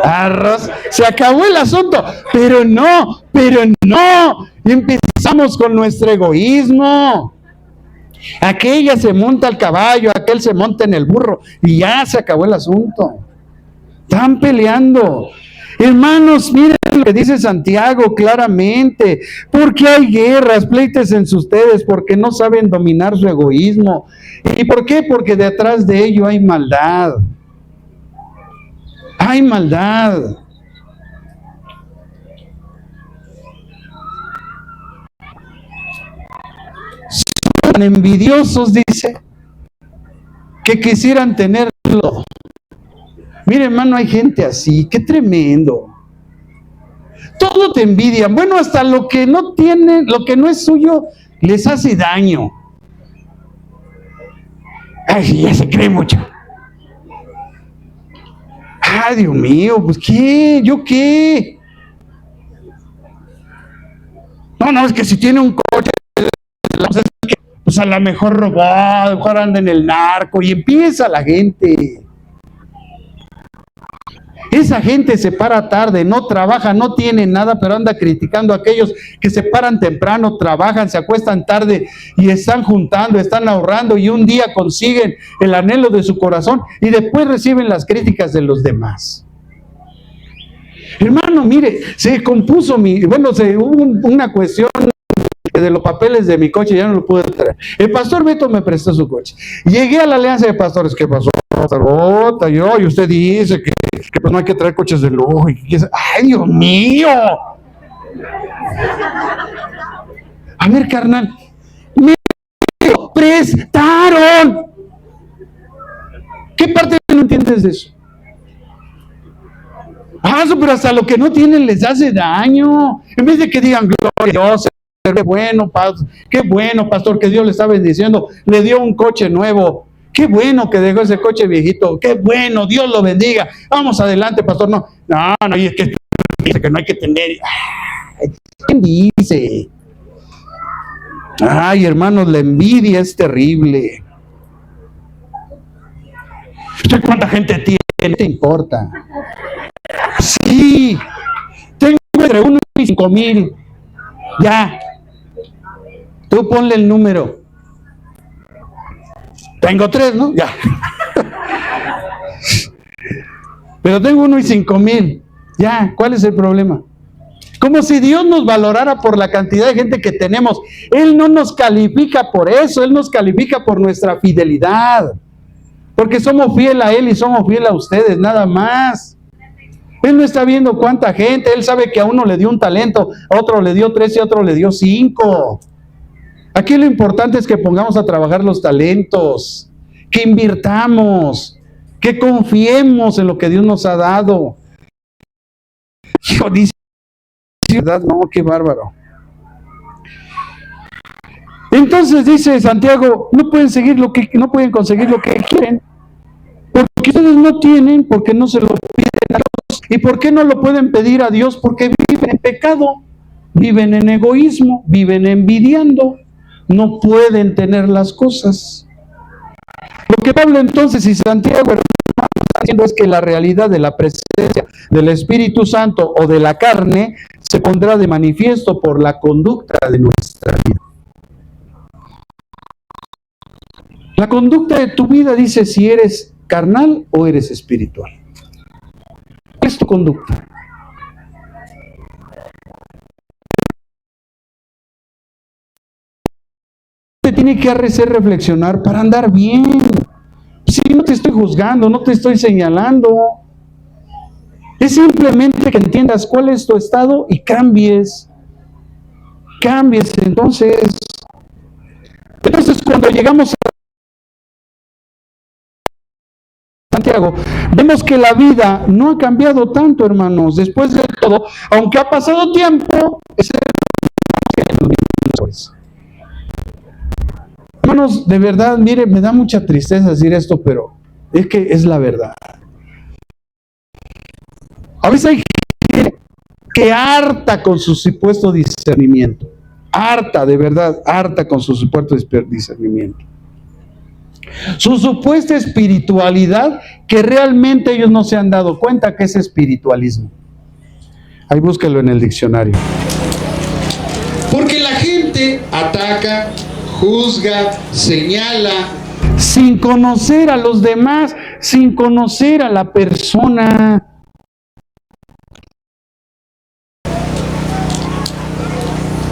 Arroz, se acabó el asunto, pero no, empezamos con nuestro egoísmo. Aquella se monta al caballo, aquel se monta en el burro y ya se acabó el asunto. Están peleando. Hermanos, miren lo que dice Santiago claramente. ¿Por qué hay guerras, pleitos en ustedes? Porque no saben dominar su egoísmo. ¿Y por qué? Porque detrás de ello hay maldad. Hay maldad. Son tan envidiosos, dice, que quisieran tenerlo. Mire, hermano, hay gente así, qué tremendo. Todo te envidian. Bueno, hasta lo que no tienen, lo que no es suyo, les hace daño. Ay, ya se cree mucho. Ay, Dios mío, pues ¿qué? ¿Yo qué? No, es que si tiene un coche, pues a lo mejor robó, a lo mejor anda en el narco, y empieza la gente. Esa gente se para tarde, no trabaja, no tiene nada, pero anda criticando a aquellos que se paran temprano, trabajan, se acuestan tarde y están juntando, están ahorrando y un día consiguen el anhelo de su corazón y después reciben las críticas de los demás. Hermano, mire, se compuso hubo una cuestión de los papeles de mi coche, ya no lo pude traer. El pastor Beto me prestó su coche. Llegué a la alianza de pastores. ¿Qué pasó? Y usted dice que pues no hay que traer coches de lujo. ¡Ay, Dios mío! A ver, carnal, me lo prestaron. ¿Qué parte no entiendes de eso? Pero hasta lo que no tienen les hace daño. En vez de que digan, gloria a Dios, qué bueno, pastor, que Dios le está bendiciendo, le dio un coche nuevo. Qué bueno que dejó ese coche viejito. Qué bueno, Dios lo bendiga. Vamos adelante, pastor. No, y es que dice que no hay que tener. ¿Quién dice? Ay, hermanos, la envidia es terrible. ¿Usted cuánta gente tiene? No te importa. Sí, tengo entre 1 y 5,000. Ya. Tú ponle el número. Tengo 3, ¿no? Ya. Pero tengo 1 y 5,000. Ya, ¿cuál es el problema? Como si Dios nos valorara por la cantidad de gente que tenemos. Él no nos califica por eso, Él nos califica por nuestra fidelidad. Porque somos fieles a Él y somos fieles a ustedes, nada más. Él no está viendo cuánta gente, Él sabe que a uno le dio un talento, a otro le dio 3 y a otro le dio 5. Aquí lo importante es que pongamos a trabajar los talentos, que invirtamos, que confiemos en lo que Dios nos ha dado. Hijo, dice, ¿verdad? No, qué bárbaro. Entonces dice Santiago, no pueden conseguir lo que quieren, porque ustedes no tienen, porque no se lo piden a Dios. ¿Y por qué no lo pueden pedir a Dios? Porque viven en pecado, viven en egoísmo, viven envidiando. No pueden tener las cosas. Lo que Pablo entonces y Santiago están diciendo es que la realidad de la presencia del Espíritu Santo o de la carne se pondrá de manifiesto por la conducta de nuestra vida. La conducta de tu vida dice si eres carnal o eres espiritual. ¿Qué es tu conducta? Te tiene que hacer reflexionar para andar bien. Si no te estoy juzgando, no te estoy señalando. Es simplemente que entiendas cuál es tu estado y cambies. Entonces cuando llegamos a Santiago, vemos que la vida no ha cambiado tanto, hermanos. Después de todo, aunque ha pasado tiempo, hermanos, de verdad, mire, me da mucha tristeza decir esto, pero es que es la verdad. A veces hay gente que harta con su supuesto discernimiento. De verdad, harta con su supuesto discernimiento. Su supuesta espiritualidad, que realmente ellos no se han dado cuenta que es espiritualismo. Ahí búsquelo en el diccionario. Porque la gente ataca, juzga, señala, sin conocer a los demás, sin conocer a la persona.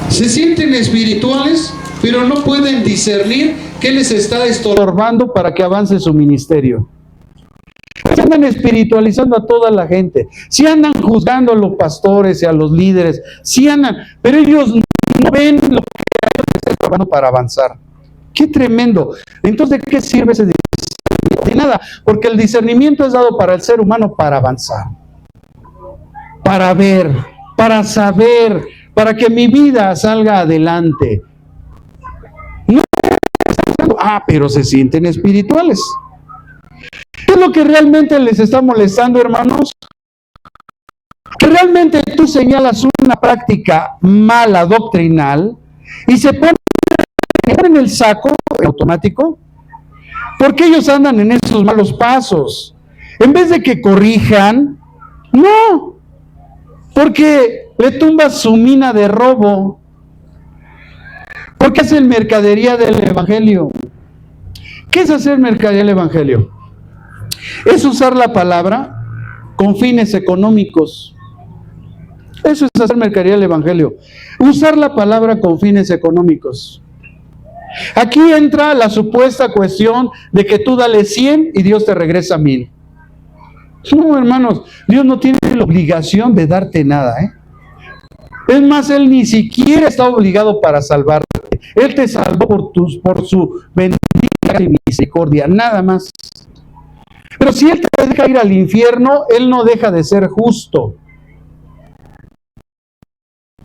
Se sienten espirituales, pero no pueden discernir qué les está estorbando para que avance su ministerio. Se andan espiritualizando a toda la gente, sí andan juzgando a los pastores y a los líderes, sí andan, pero ellos no ven lo que a ellos les está estorbando para avanzar. ¡Qué tremendo! Entonces, ¿de qué sirve ese discernimiento? De nada, porque el discernimiento es dado para el ser humano para avanzar, para ver, para saber, para que mi vida salga adelante. No, pero se sienten espirituales. ¿Qué es lo que realmente les está molestando, hermanos? Que realmente tú señalas una práctica mala doctrinal y se ponen en el saco automático, porque ellos andan en esos malos pasos. En vez de que corrijan, no, porque le tumbas su mina de robo, porque hacen mercadería del evangelio. ¿Qué es hacer mercadería del evangelio? Es usar la palabra con fines económicos. Eso es hacer mercadería del evangelio. Usar la palabra con fines económicos. Aquí entra la supuesta cuestión de que tú dale 100 y Dios te regresa 1000. No, hermanos, Dios no tiene la obligación de darte nada, ¿eh? Es más, Él ni siquiera está obligado para salvarte. Él te salvó por su bendita y misericordia, nada más. Pero si Él te deja ir al infierno, Él no deja de ser justo.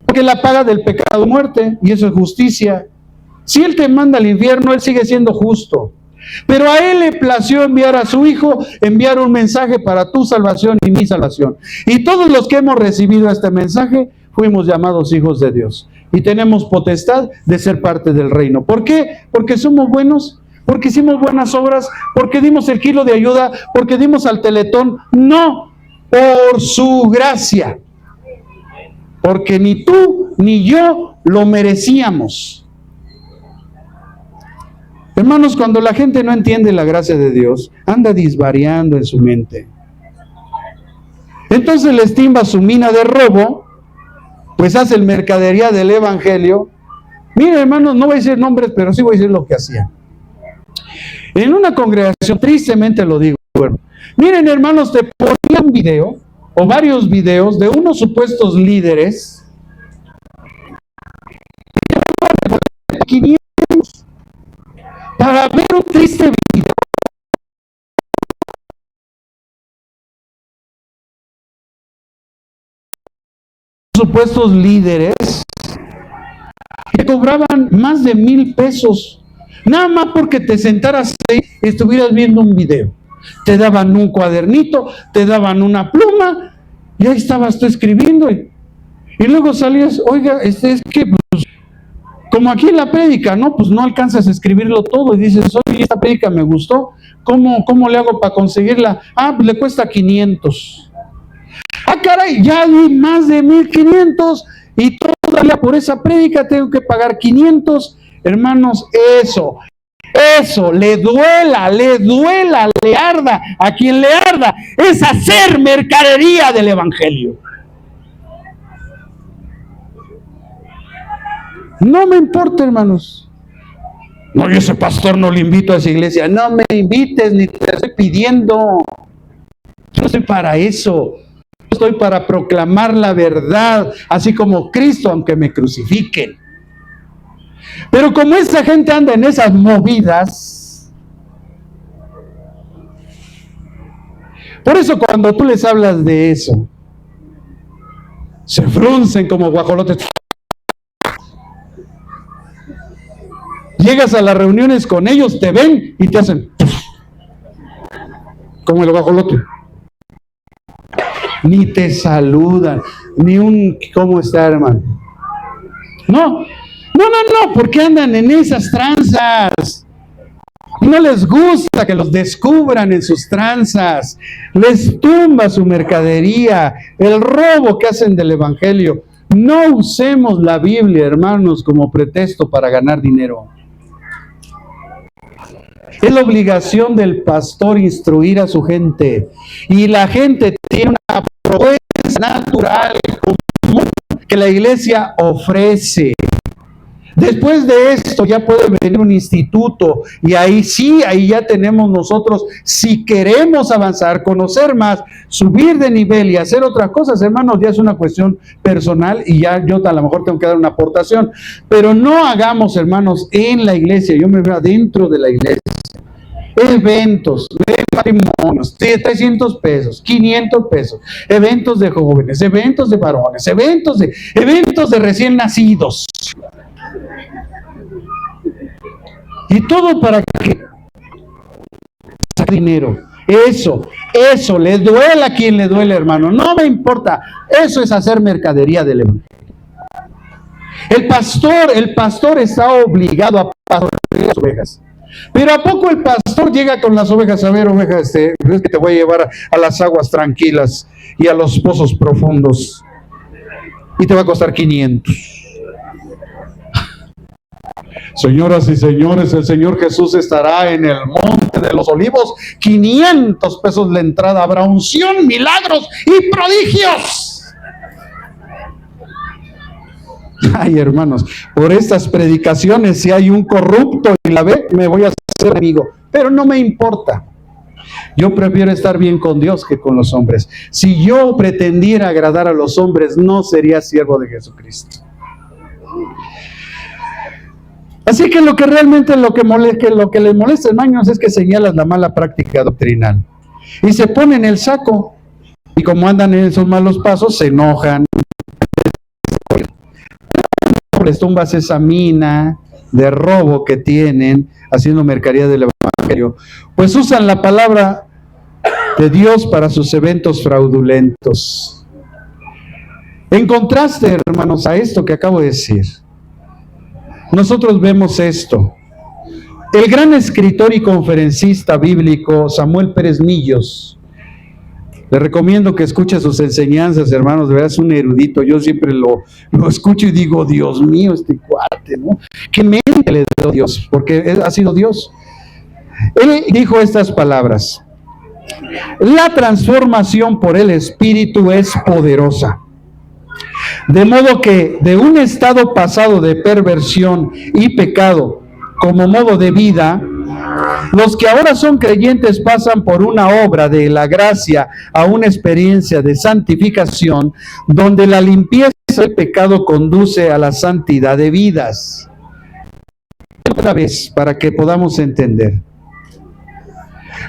Porque la paga del pecado es muerte, y eso es justicia. Si Él te manda al infierno, Él sigue siendo justo. Pero a Él le plació enviar a su Hijo, enviar un mensaje para tu salvación y mi salvación. Y todos los que hemos recibido este mensaje, fuimos llamados hijos de Dios. Y tenemos potestad de ser parte del reino. ¿Por qué? Porque somos buenos, porque hicimos buenas obras, porque dimos el kilo de ayuda, porque dimos al teletón. No, por su gracia. Porque ni tú ni yo lo merecíamos. Hermanos, cuando la gente no entiende la gracia de Dios, anda disvariando en su mente. Entonces les timba su mina de robo, pues hace el mercadería del evangelio. Miren, hermanos, no voy a decir nombres, pero sí voy a decir lo que hacían. En una congregación, tristemente lo digo, bueno, miren, hermanos, te ponían un video, o varios videos, de unos supuestos líderes, 500, para ver un triste video. Supuestos líderes que cobraban más de 1,000 pesos, nada más porque te sentaras ahí y estuvieras viendo un video. Te daban un cuadernito, te daban una pluma, y ahí estabas tú escribiendo, y luego salías, oiga, es que pues, como aquí en la prédica, ¿no? Pues no alcanzas a escribirlo todo, y dices, oye, esta prédica me gustó, ¿cómo le hago para conseguirla? Ah, pues le cuesta 500. Ah, caray, ya di más de 1,500 y todavía por esa prédica tengo que pagar 500. Hermanos, eso, le duela, le arda, a quien le arda, es hacer mercadería del evangelio. No me importa, hermanos. No, yo ese pastor no le invito a esa iglesia. No me invites, ni te estoy pidiendo. Yo estoy para eso. Estoy para proclamar la verdad, así como Cristo, aunque me crucifiquen. Pero como esa gente anda en esas movidas, por eso cuando tú les hablas de eso, se fruncen como guajolotes. Llegas a las reuniones con ellos, te ven y te hacen como el guajolote. Ni te saludan, ni un ¿cómo está, hermano? No, porque andan en esas tranzas. No les gusta que los descubran en sus tranzas. Les tumba su mercadería, el robo que hacen del evangelio. No usemos la Biblia, hermanos, como pretexto para ganar dinero. Es la obligación del pastor instruir a su gente. Y la gente tiene una propuesta natural, común, que la iglesia ofrece. Después de esto ya puede venir un instituto, y ahí sí, ahí ya tenemos nosotros, si queremos avanzar, conocer más, subir de nivel y hacer otras cosas, hermanos, ya es una cuestión personal, y ya yo a lo mejor tengo que dar una aportación, pero no hagamos, hermanos, en la iglesia, yo me veo adentro de la iglesia, eventos de matrimonios, de 300 pesos, 500 pesos, eventos de jóvenes, eventos de varones, eventos de recién nacidos. Y todo para que saque dinero. Eso, le duele a quien le duele, hermano. No me importa. Eso es hacer mercadería del evangelio. El pastor está obligado a pastorear las ovejas. Pero ¿a poco el pastor llega con las ovejas? A ver, ovejas, ¿crees que te voy a llevar a las aguas tranquilas y a los pozos profundos? Y te va a costar 500. Señoras y señores, el Señor Jesús estará en el Monte de los Olivos. 500 pesos la entrada. Habrá unción, milagros y prodigios. Ay, hermanos, por estas predicaciones, si hay un corrupto y la ve, me voy a hacer amigo. Pero no me importa. Yo prefiero estar bien con Dios que con los hombres. Si yo pretendiera agradar a los hombres, no sería siervo de Jesucristo. Así que lo que realmente lo que les molesta, hermanos, es que señalas la mala práctica doctrinal. Y se ponen el saco. Y como andan en esos malos pasos, se enojan. Les tumbas esa mina de robo que tienen haciendo mercadería del evangelio. Pues usan la palabra de Dios para sus eventos fraudulentos. En contraste, hermanos, a esto que acabo de decir, nosotros vemos esto. El gran escritor y conferencista bíblico Samuel Pérez Millos, le recomiendo que escuche sus enseñanzas, hermanos, de verdad es un erudito. Yo siempre lo escucho y digo, Dios mío, este cuate, ¿no? ¿Qué mente le dio Dios? Porque ha sido Dios. Él dijo estas palabras: la transformación por el Espíritu es poderosa. De modo que de un estado pasado de perversión y pecado como modo de vida, los que ahora son creyentes pasan por una obra de la gracia a una experiencia de santificación, donde la limpieza del pecado conduce a la santidad de vidas. Otra vez, para que podamos entender.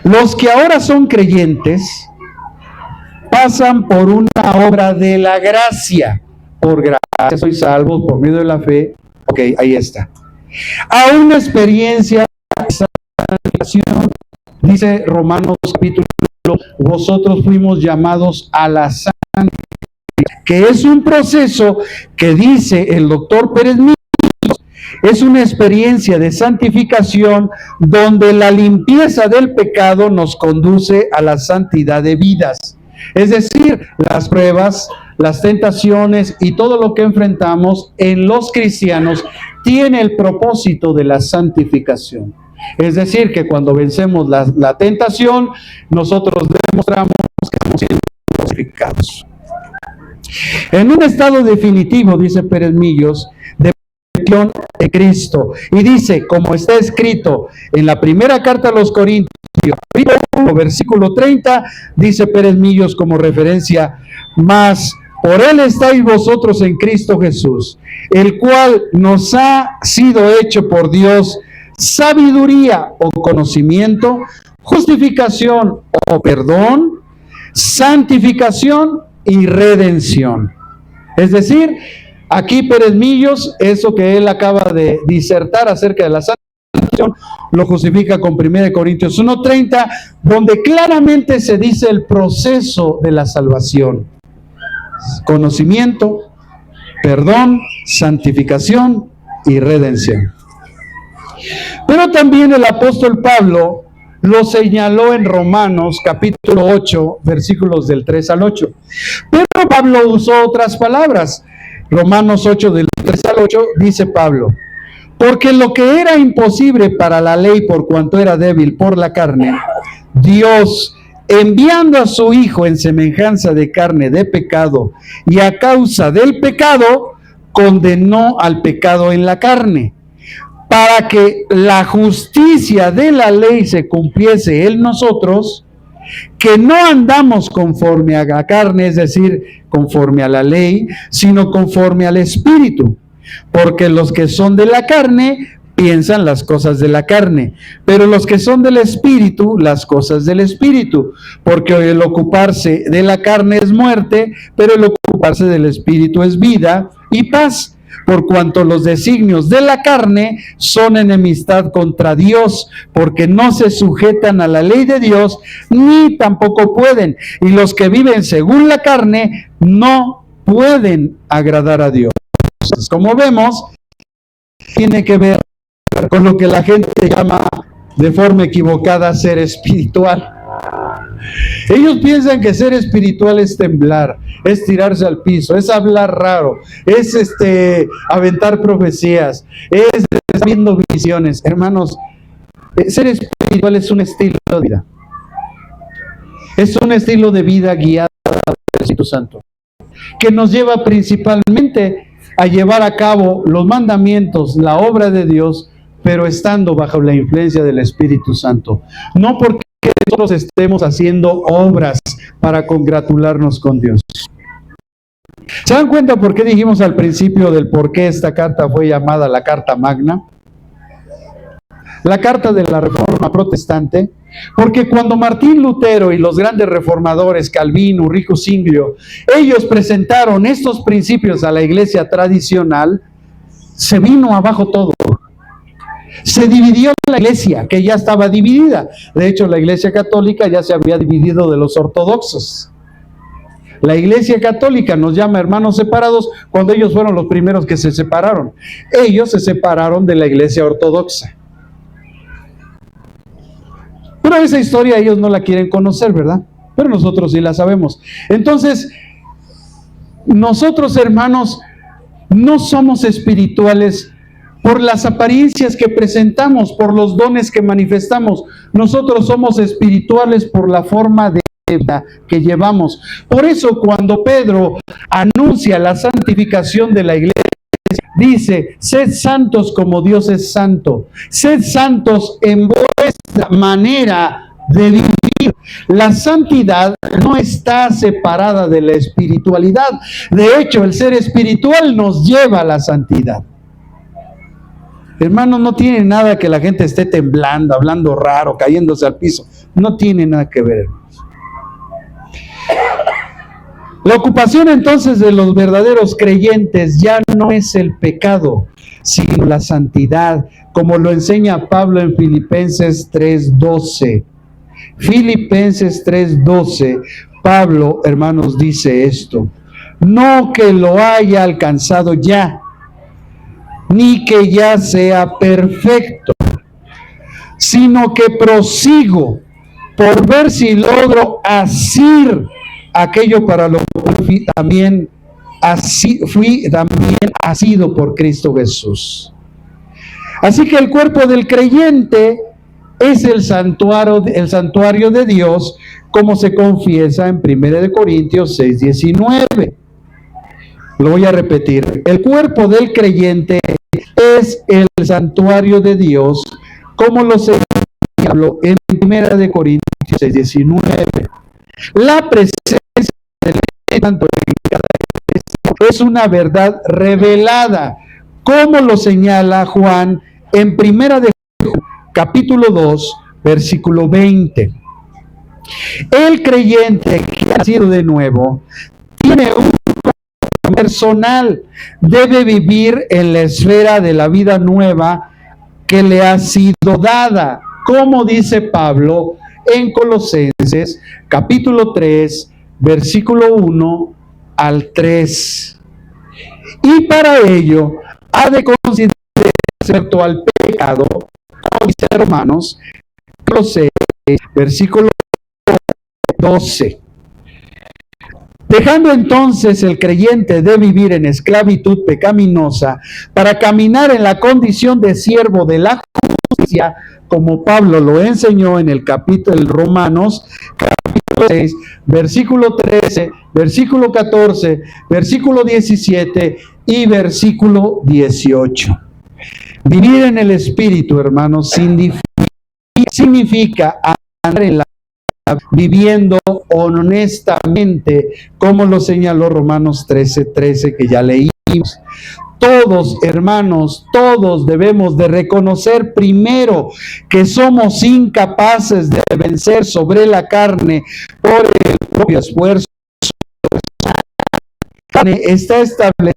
Los que ahora son creyentes pasan por una obra de la gracia. Por gracia soy salvo por medio de la fe. Ok, ahí está. A una experiencia de santificación, dice Romanos capítulo, vosotros fuimos llamados a la santificación, que es un proceso que dice el doctor Pérez Millos, es una experiencia de santificación donde la limpieza del pecado nos conduce a la santidad de vidas. Es decir, las pruebas, las tentaciones y todo lo que enfrentamos en los cristianos tiene el propósito de la santificación. Es decir, que cuando vencemos la tentación, nosotros demostramos que estamos siendo santificados. En un estado definitivo, dice Pérez Millos, de en Cristo. Y dice, como está escrito en la primera carta a los Corintios, versículo 30, dice Pérez Millos como referencia: mas por él estáis vosotros en Cristo Jesús, el cual nos ha sido hecho por Dios sabiduría o conocimiento, justificación o perdón, santificación y redención. Es decir, aquí Pérez Millos, eso que él acaba de disertar acerca de la santificación, lo justifica con 1 Corintios 1:30, donde claramente se dice el proceso de la salvación: conocimiento, perdón, santificación y redención. Pero también el apóstol Pablo lo señaló en Romanos capítulo 8, versículos del 3 al 8. Pero Pablo usó otras palabras. Romanos 8, del 3 al 8, dice Pablo: porque lo que era imposible para la ley por cuanto era débil por la carne, Dios, enviando a su Hijo en semejanza de carne de pecado, y a causa del pecado, condenó al pecado en la carne, para que la justicia de la ley se cumpliese en nosotros, que no andamos conforme a la carne, es decir, conforme a la ley, sino conforme al Espíritu. Porque los que son de la carne piensan las cosas de la carne, pero los que son del Espíritu, las cosas del Espíritu, porque el ocuparse de la carne es muerte, pero el ocuparse del Espíritu es vida y paz, por cuanto los designios de la carne son enemistad contra Dios, porque no se sujetan a la ley de Dios, ni tampoco pueden, y los que viven según la carne no pueden agradar a Dios. Entonces, como vemos, tiene que ver con lo que la gente llama de forma equivocada ser espiritual. Ellos piensan que ser espiritual es temblar, es tirarse al piso, es hablar raro, es aventar profecías, es viendo visiones. Hermanos, ser espiritual es un estilo de vida. Es un estilo de vida guiado por el Espíritu Santo, que nos lleva principalmente a llevar a cabo los mandamientos, la obra de Dios, pero estando bajo la influencia del Espíritu Santo. No porque nosotros estemos haciendo obras para congratularnos con Dios. ¿Se dan cuenta por qué dijimos al principio del por qué esta carta fue llamada la Carta Magna? La carta de la Reforma Protestante. Porque cuando Martín Lutero y los grandes reformadores, Calvino, Ulrico Zwinglio, ellos presentaron estos principios a la iglesia tradicional, se vino abajo todo. Se dividió la iglesia, que ya estaba dividida. De hecho, la iglesia católica ya se había dividido de los ortodoxos. La iglesia católica nos llama hermanos separados cuando ellos fueron los primeros que se separaron. Ellos se separaron de la iglesia ortodoxa. Pero esa historia ellos no la quieren conocer, ¿verdad? Pero nosotros sí la sabemos. Entonces, nosotros, hermanos, no somos espirituales por las apariencias que presentamos, por los dones que manifestamos. Nosotros somos espirituales por la forma de vida que llevamos. Por eso, cuando Pedro anuncia la santificación de la iglesia, dice: sed santos como Dios es santo. Sed santos en vuestra manera de vivir. La santidad no está separada de la espiritualidad. De hecho, el ser espiritual nos lleva a la santidad. Hermanos, no tiene nada que la gente esté temblando, hablando raro, cayéndose al piso. No tiene nada que ver, hermanos. La ocupación entonces de los verdaderos creyentes ya no es el pecado, sino la santidad, como lo enseña Pablo en Filipenses 3:12. Filipenses 3:12, Pablo, hermanos, dice esto: no que lo haya alcanzado ya, ni que ya sea perfecto, sino que prosigo por ver si logro asir aquello para lo cual fui también asido por Cristo Jesús. Así que el cuerpo del creyente es el santuario de Dios, como se confiesa en 1 Corintios 6:19. Lo voy a repetir: el cuerpo del creyente es el santuario de Dios, como lo señaló en 1 Corintios 6:19. La presencia del Santo en cada iglesia es una verdad revelada, como lo señala Juan en 1 de Juan, capítulo 2, versículo 20. El creyente que ha nacido de nuevo tiene un personal, debe vivir en la esfera de la vida nueva que le ha sido dada, como dice Pablo en Colosenses capítulo 3, versículo 1 al 3. Y para ello ha de considerar respecto al pecado, como dice Romanos capítulo 6, versículo 12. Dejando entonces el creyente de vivir en esclavitud pecaminosa para caminar en la condición de siervo de la justicia, como Pablo lo enseñó en el capítulo de Romanos, capítulo 6, versículo 13, versículo 14, versículo 17 y versículo 18. Vivir en el Espíritu, hermanos, significa andar en la viviendo honestamente, como lo señaló Romanos 13:13, que ya leímos. Todos, hermanos, todos debemos de reconocer primero que somos incapaces de vencer sobre la carne por el propio esfuerzo. Está establecida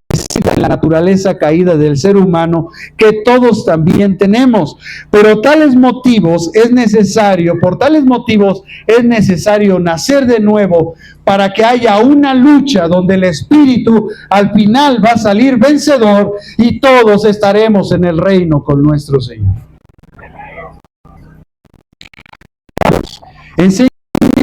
en la naturaleza caída del ser humano que todos también tenemos, pero por tales motivos es necesario nacer de nuevo para que haya una lucha donde el Espíritu al final va a salir vencedor y todos estaremos en el reino con nuestro Señor. Enseña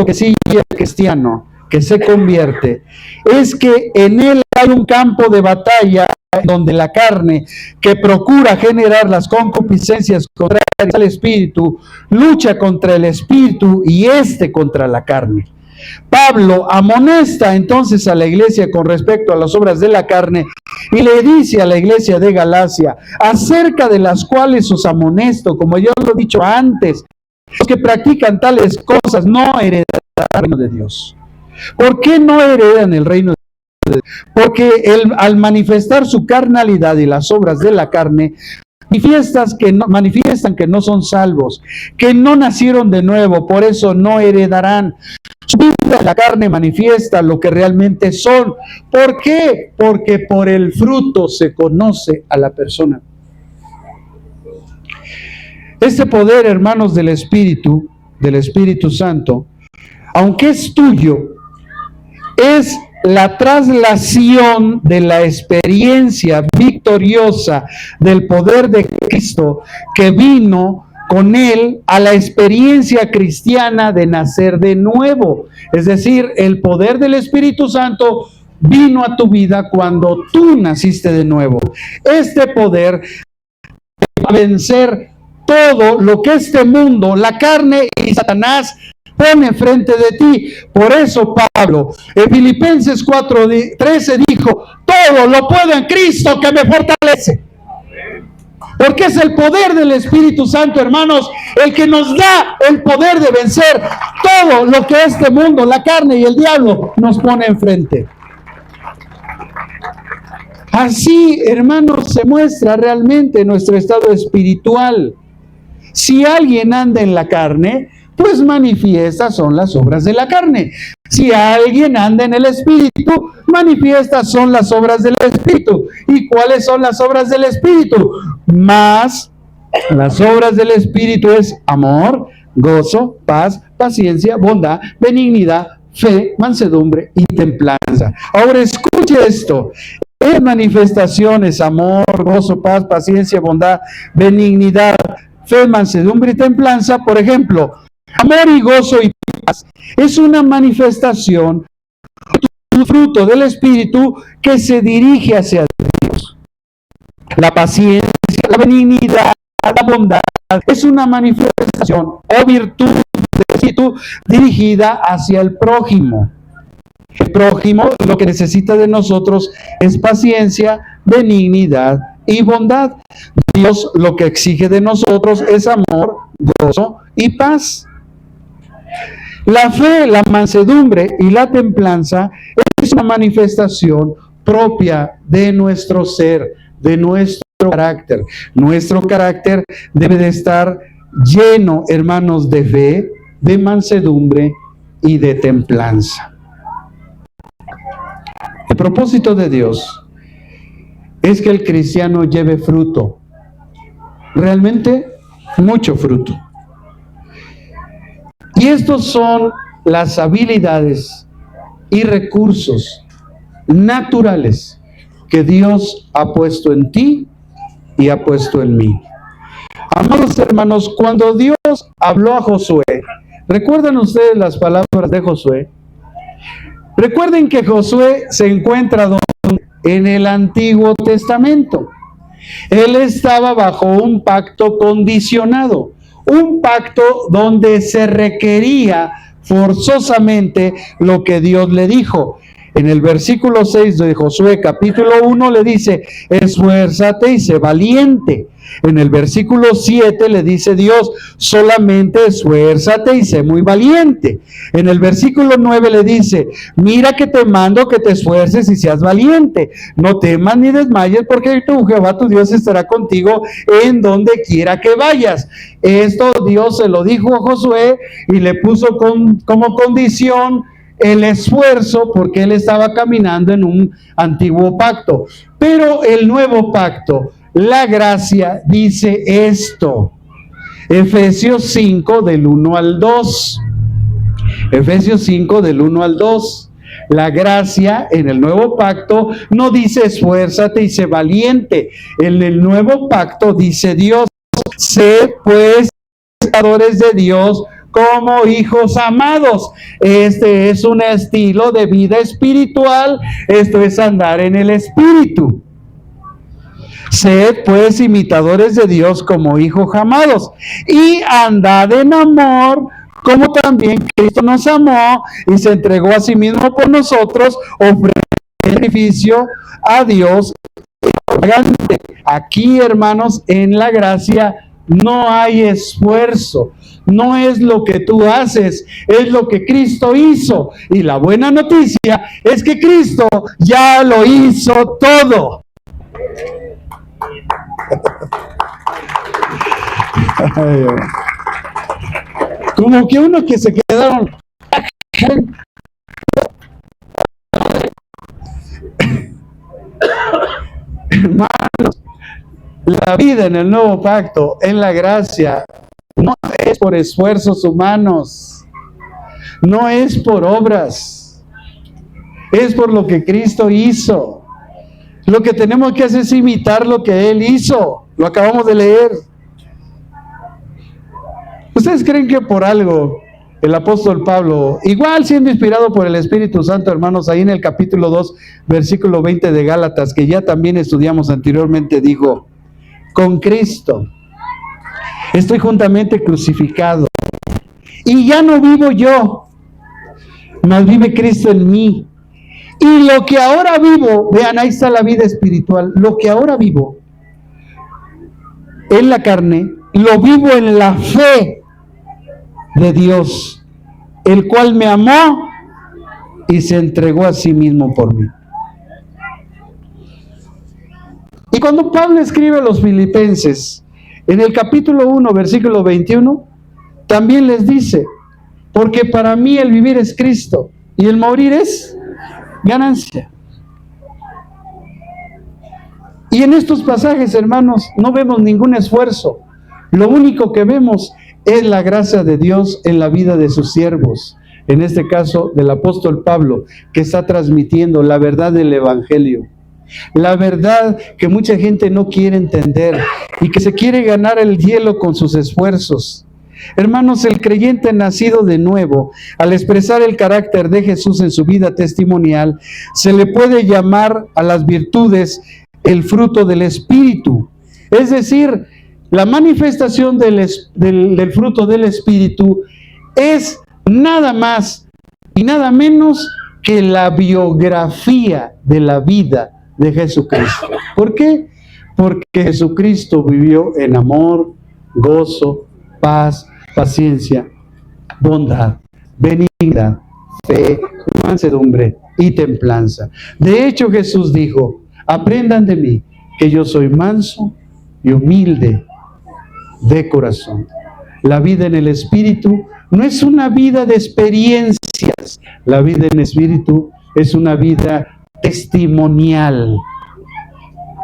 que sigue el cristiano, que se convierte, es que en él hay un campo de batalla donde la carne, que procura generar las concupiscencias contrarias al Espíritu, lucha contra el Espíritu y contra la carne. Pablo amonesta entonces a la iglesia con respecto a las obras de la carne y le dice a la iglesia de Galacia, acerca de las cuales os amonesto, como yo lo he dicho antes, los que practican tales cosas no heredarán el reino de Dios. ¿Por qué no heredan el reino de Dios? Porque al manifestar su carnalidad y las obras de la carne, manifiestan que no son salvos, que no nacieron de nuevo, por eso no heredarán. Su vida de la carne manifiesta lo que realmente son. ¿Por qué? Porque por el fruto se conoce a la persona. Este poder, hermanos, del Espíritu Santo, aunque es tuyo, es la traslación de la experiencia victoriosa del poder de Cristo que vino con él a la experiencia cristiana de nacer de nuevo. Es decir, el poder del Espíritu Santo vino a tu vida cuando tú naciste de nuevo. Este poder va a vencer todo lo que este mundo, la carne y Satanás pone frente de ti. Por eso Pablo en Filipenses 4:13 dijo, todo lo puedo en Cristo que me fortalece. Porque es el poder del Espíritu Santo, hermanos, el que nos da el poder de vencer todo lo que este mundo, la carne y el diablo nos pone enfrente. Así, hermanos, se muestra realmente nuestro estado espiritual. Si alguien anda en la carne, pues manifiestas son las obras de la carne. Si alguien anda en el Espíritu, manifiestas son las obras del Espíritu. ¿Y cuáles son las obras del Espíritu? Más las obras del Espíritu es amor, gozo, paz, paciencia, bondad, benignidad, fe, mansedumbre y templanza. Ahora escuche esto. En manifestaciones, amor, gozo, paz, paciencia, bondad, benignidad, fe, mansedumbre y templanza, por ejemplo, amor y gozo y paz es una manifestación, un fruto del Espíritu que se dirige hacia Dios. La paciencia, la benignidad, la bondad es una manifestación o virtud del Espíritu dirigida hacia el prójimo. El prójimo lo que necesita de nosotros es paciencia, benignidad y bondad. Dios lo que exige de nosotros es amor, gozo y paz. La fe, la mansedumbre y la templanza es una manifestación propia de nuestro ser, de nuestro carácter. Nuestro carácter debe de estar lleno, hermanos, de fe, de mansedumbre y de templanza. El propósito de Dios es que el cristiano lleve fruto, realmente mucho fruto. Y estos son las habilidades y recursos naturales que Dios ha puesto en ti y ha puesto en mí. Amados hermanos, cuando Dios habló a Josué, ¿recuerdan ustedes las palabras de Josué? Recuerden que Josué se encuentra en el Antiguo Testamento. Él estaba bajo un pacto condicionado, un pacto donde se requería forzosamente lo que Dios le dijo. En el versículo 6 de Josué capítulo 1 le dice, esfuérzate y sé valiente, En el versículo 7 le dice Dios, solamente esfuérzate y sé muy valiente. En el versículo 9 le dice, mira que te mando que te esfuerces y seas valiente. No temas ni desmayes, porque tu Jehová tu Dios estará contigo en donde quiera que vayas. Esto Dios se lo dijo a Josué y le puso como condición el esfuerzo, porque él estaba caminando en un antiguo pacto. Pero el nuevo pacto, la gracia, dice esto. Efesios 5 del 1 al 2. Efesios 5 del 1 al 2. La gracia en el nuevo pacto no dice esfuérzate y sé valiente. En el nuevo pacto dice Dios, sed pues imitadores de Dios como hijos amados. Este es un estilo de vida espiritual. Esto es andar en el Espíritu. Sed pues imitadores de Dios como hijos amados y andad en amor, como también Cristo nos amó y se entregó a sí mismo por nosotros, ofreciendo sacrificio a Dios. Aquí, hermanos, en la gracia no hay esfuerzo. No es lo que tú haces, es lo que Cristo hizo. Y la buena noticia es que Cristo ya lo hizo todo. Como que uno que se quedaron. Hermanos, la vida en el nuevo pacto, en la gracia, no es por esfuerzos humanos, no es por obras, es por lo que Cristo hizo. Lo que tenemos que hacer es imitar lo que Él hizo. Lo acabamos de leer. ¿Ustedes creen que por algo el apóstol Pablo, igual siendo inspirado por el Espíritu Santo, hermanos, ahí en el capítulo 2, versículo 20 de Gálatas, que ya también estudiamos anteriormente, dijo, con Cristo estoy juntamente crucificado, y ya no vivo yo, mas vive Cristo en mí. Y lo que ahora vivo, vean, ahí está la vida espiritual, lo que ahora vivo en la carne, lo vivo en la fe de Dios, el cual me amó y se entregó a sí mismo por mí. Y cuando Pablo escribe a los filipenses, en el capítulo 1, versículo 21, también les dice, porque para mí el vivir es Cristo y el morir es ganancia. Y en estos pasajes, hermanos, no vemos ningún esfuerzo. Lo único que vemos es la gracia de Dios en la vida de sus siervos. En este caso, del apóstol Pablo, que está transmitiendo la verdad del Evangelio. La verdad que mucha gente no quiere entender y que se quiere ganar el cielo con sus esfuerzos. Hermanos, el creyente nacido de nuevo, al expresar el carácter de Jesús en su vida testimonial, se le puede llamar a las virtudes el fruto del Espíritu. Es decir, la manifestación del fruto del Espíritu es nada más y nada menos que la biografía de la vida de Jesucristo. ¿Por qué? Porque Jesucristo vivió en amor, gozo, paz, paciencia, bondad, benignidad, fe, mansedumbre y templanza. De hecho, Jesús dijo, aprendan de mí, que yo soy manso y humilde de corazón. La vida en el Espíritu no es una vida de experiencias. La vida en el Espíritu es una vida testimonial,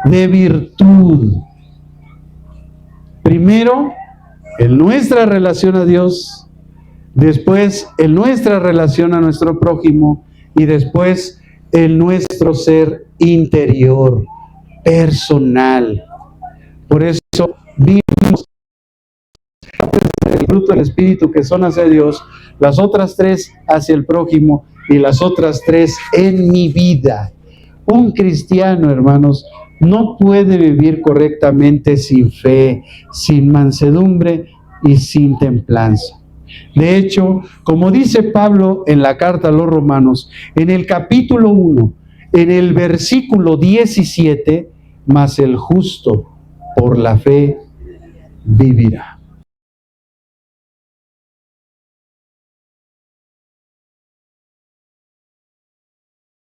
de virtud. Primero, en nuestra relación a Dios, después en nuestra relación a nuestro prójimo y después en nuestro ser interior, personal. Por eso vimos el fruto del Espíritu, que son hacia Dios, las otras tres hacia el prójimo y las otras tres en mi vida. Un cristiano, hermanos, no puede vivir correctamente sin fe, sin mansedumbre y sin templanza. De hecho, como dice Pablo en la carta a los Romanos, en el capítulo 1, en el versículo 17, mas el justo por la fe vivirá.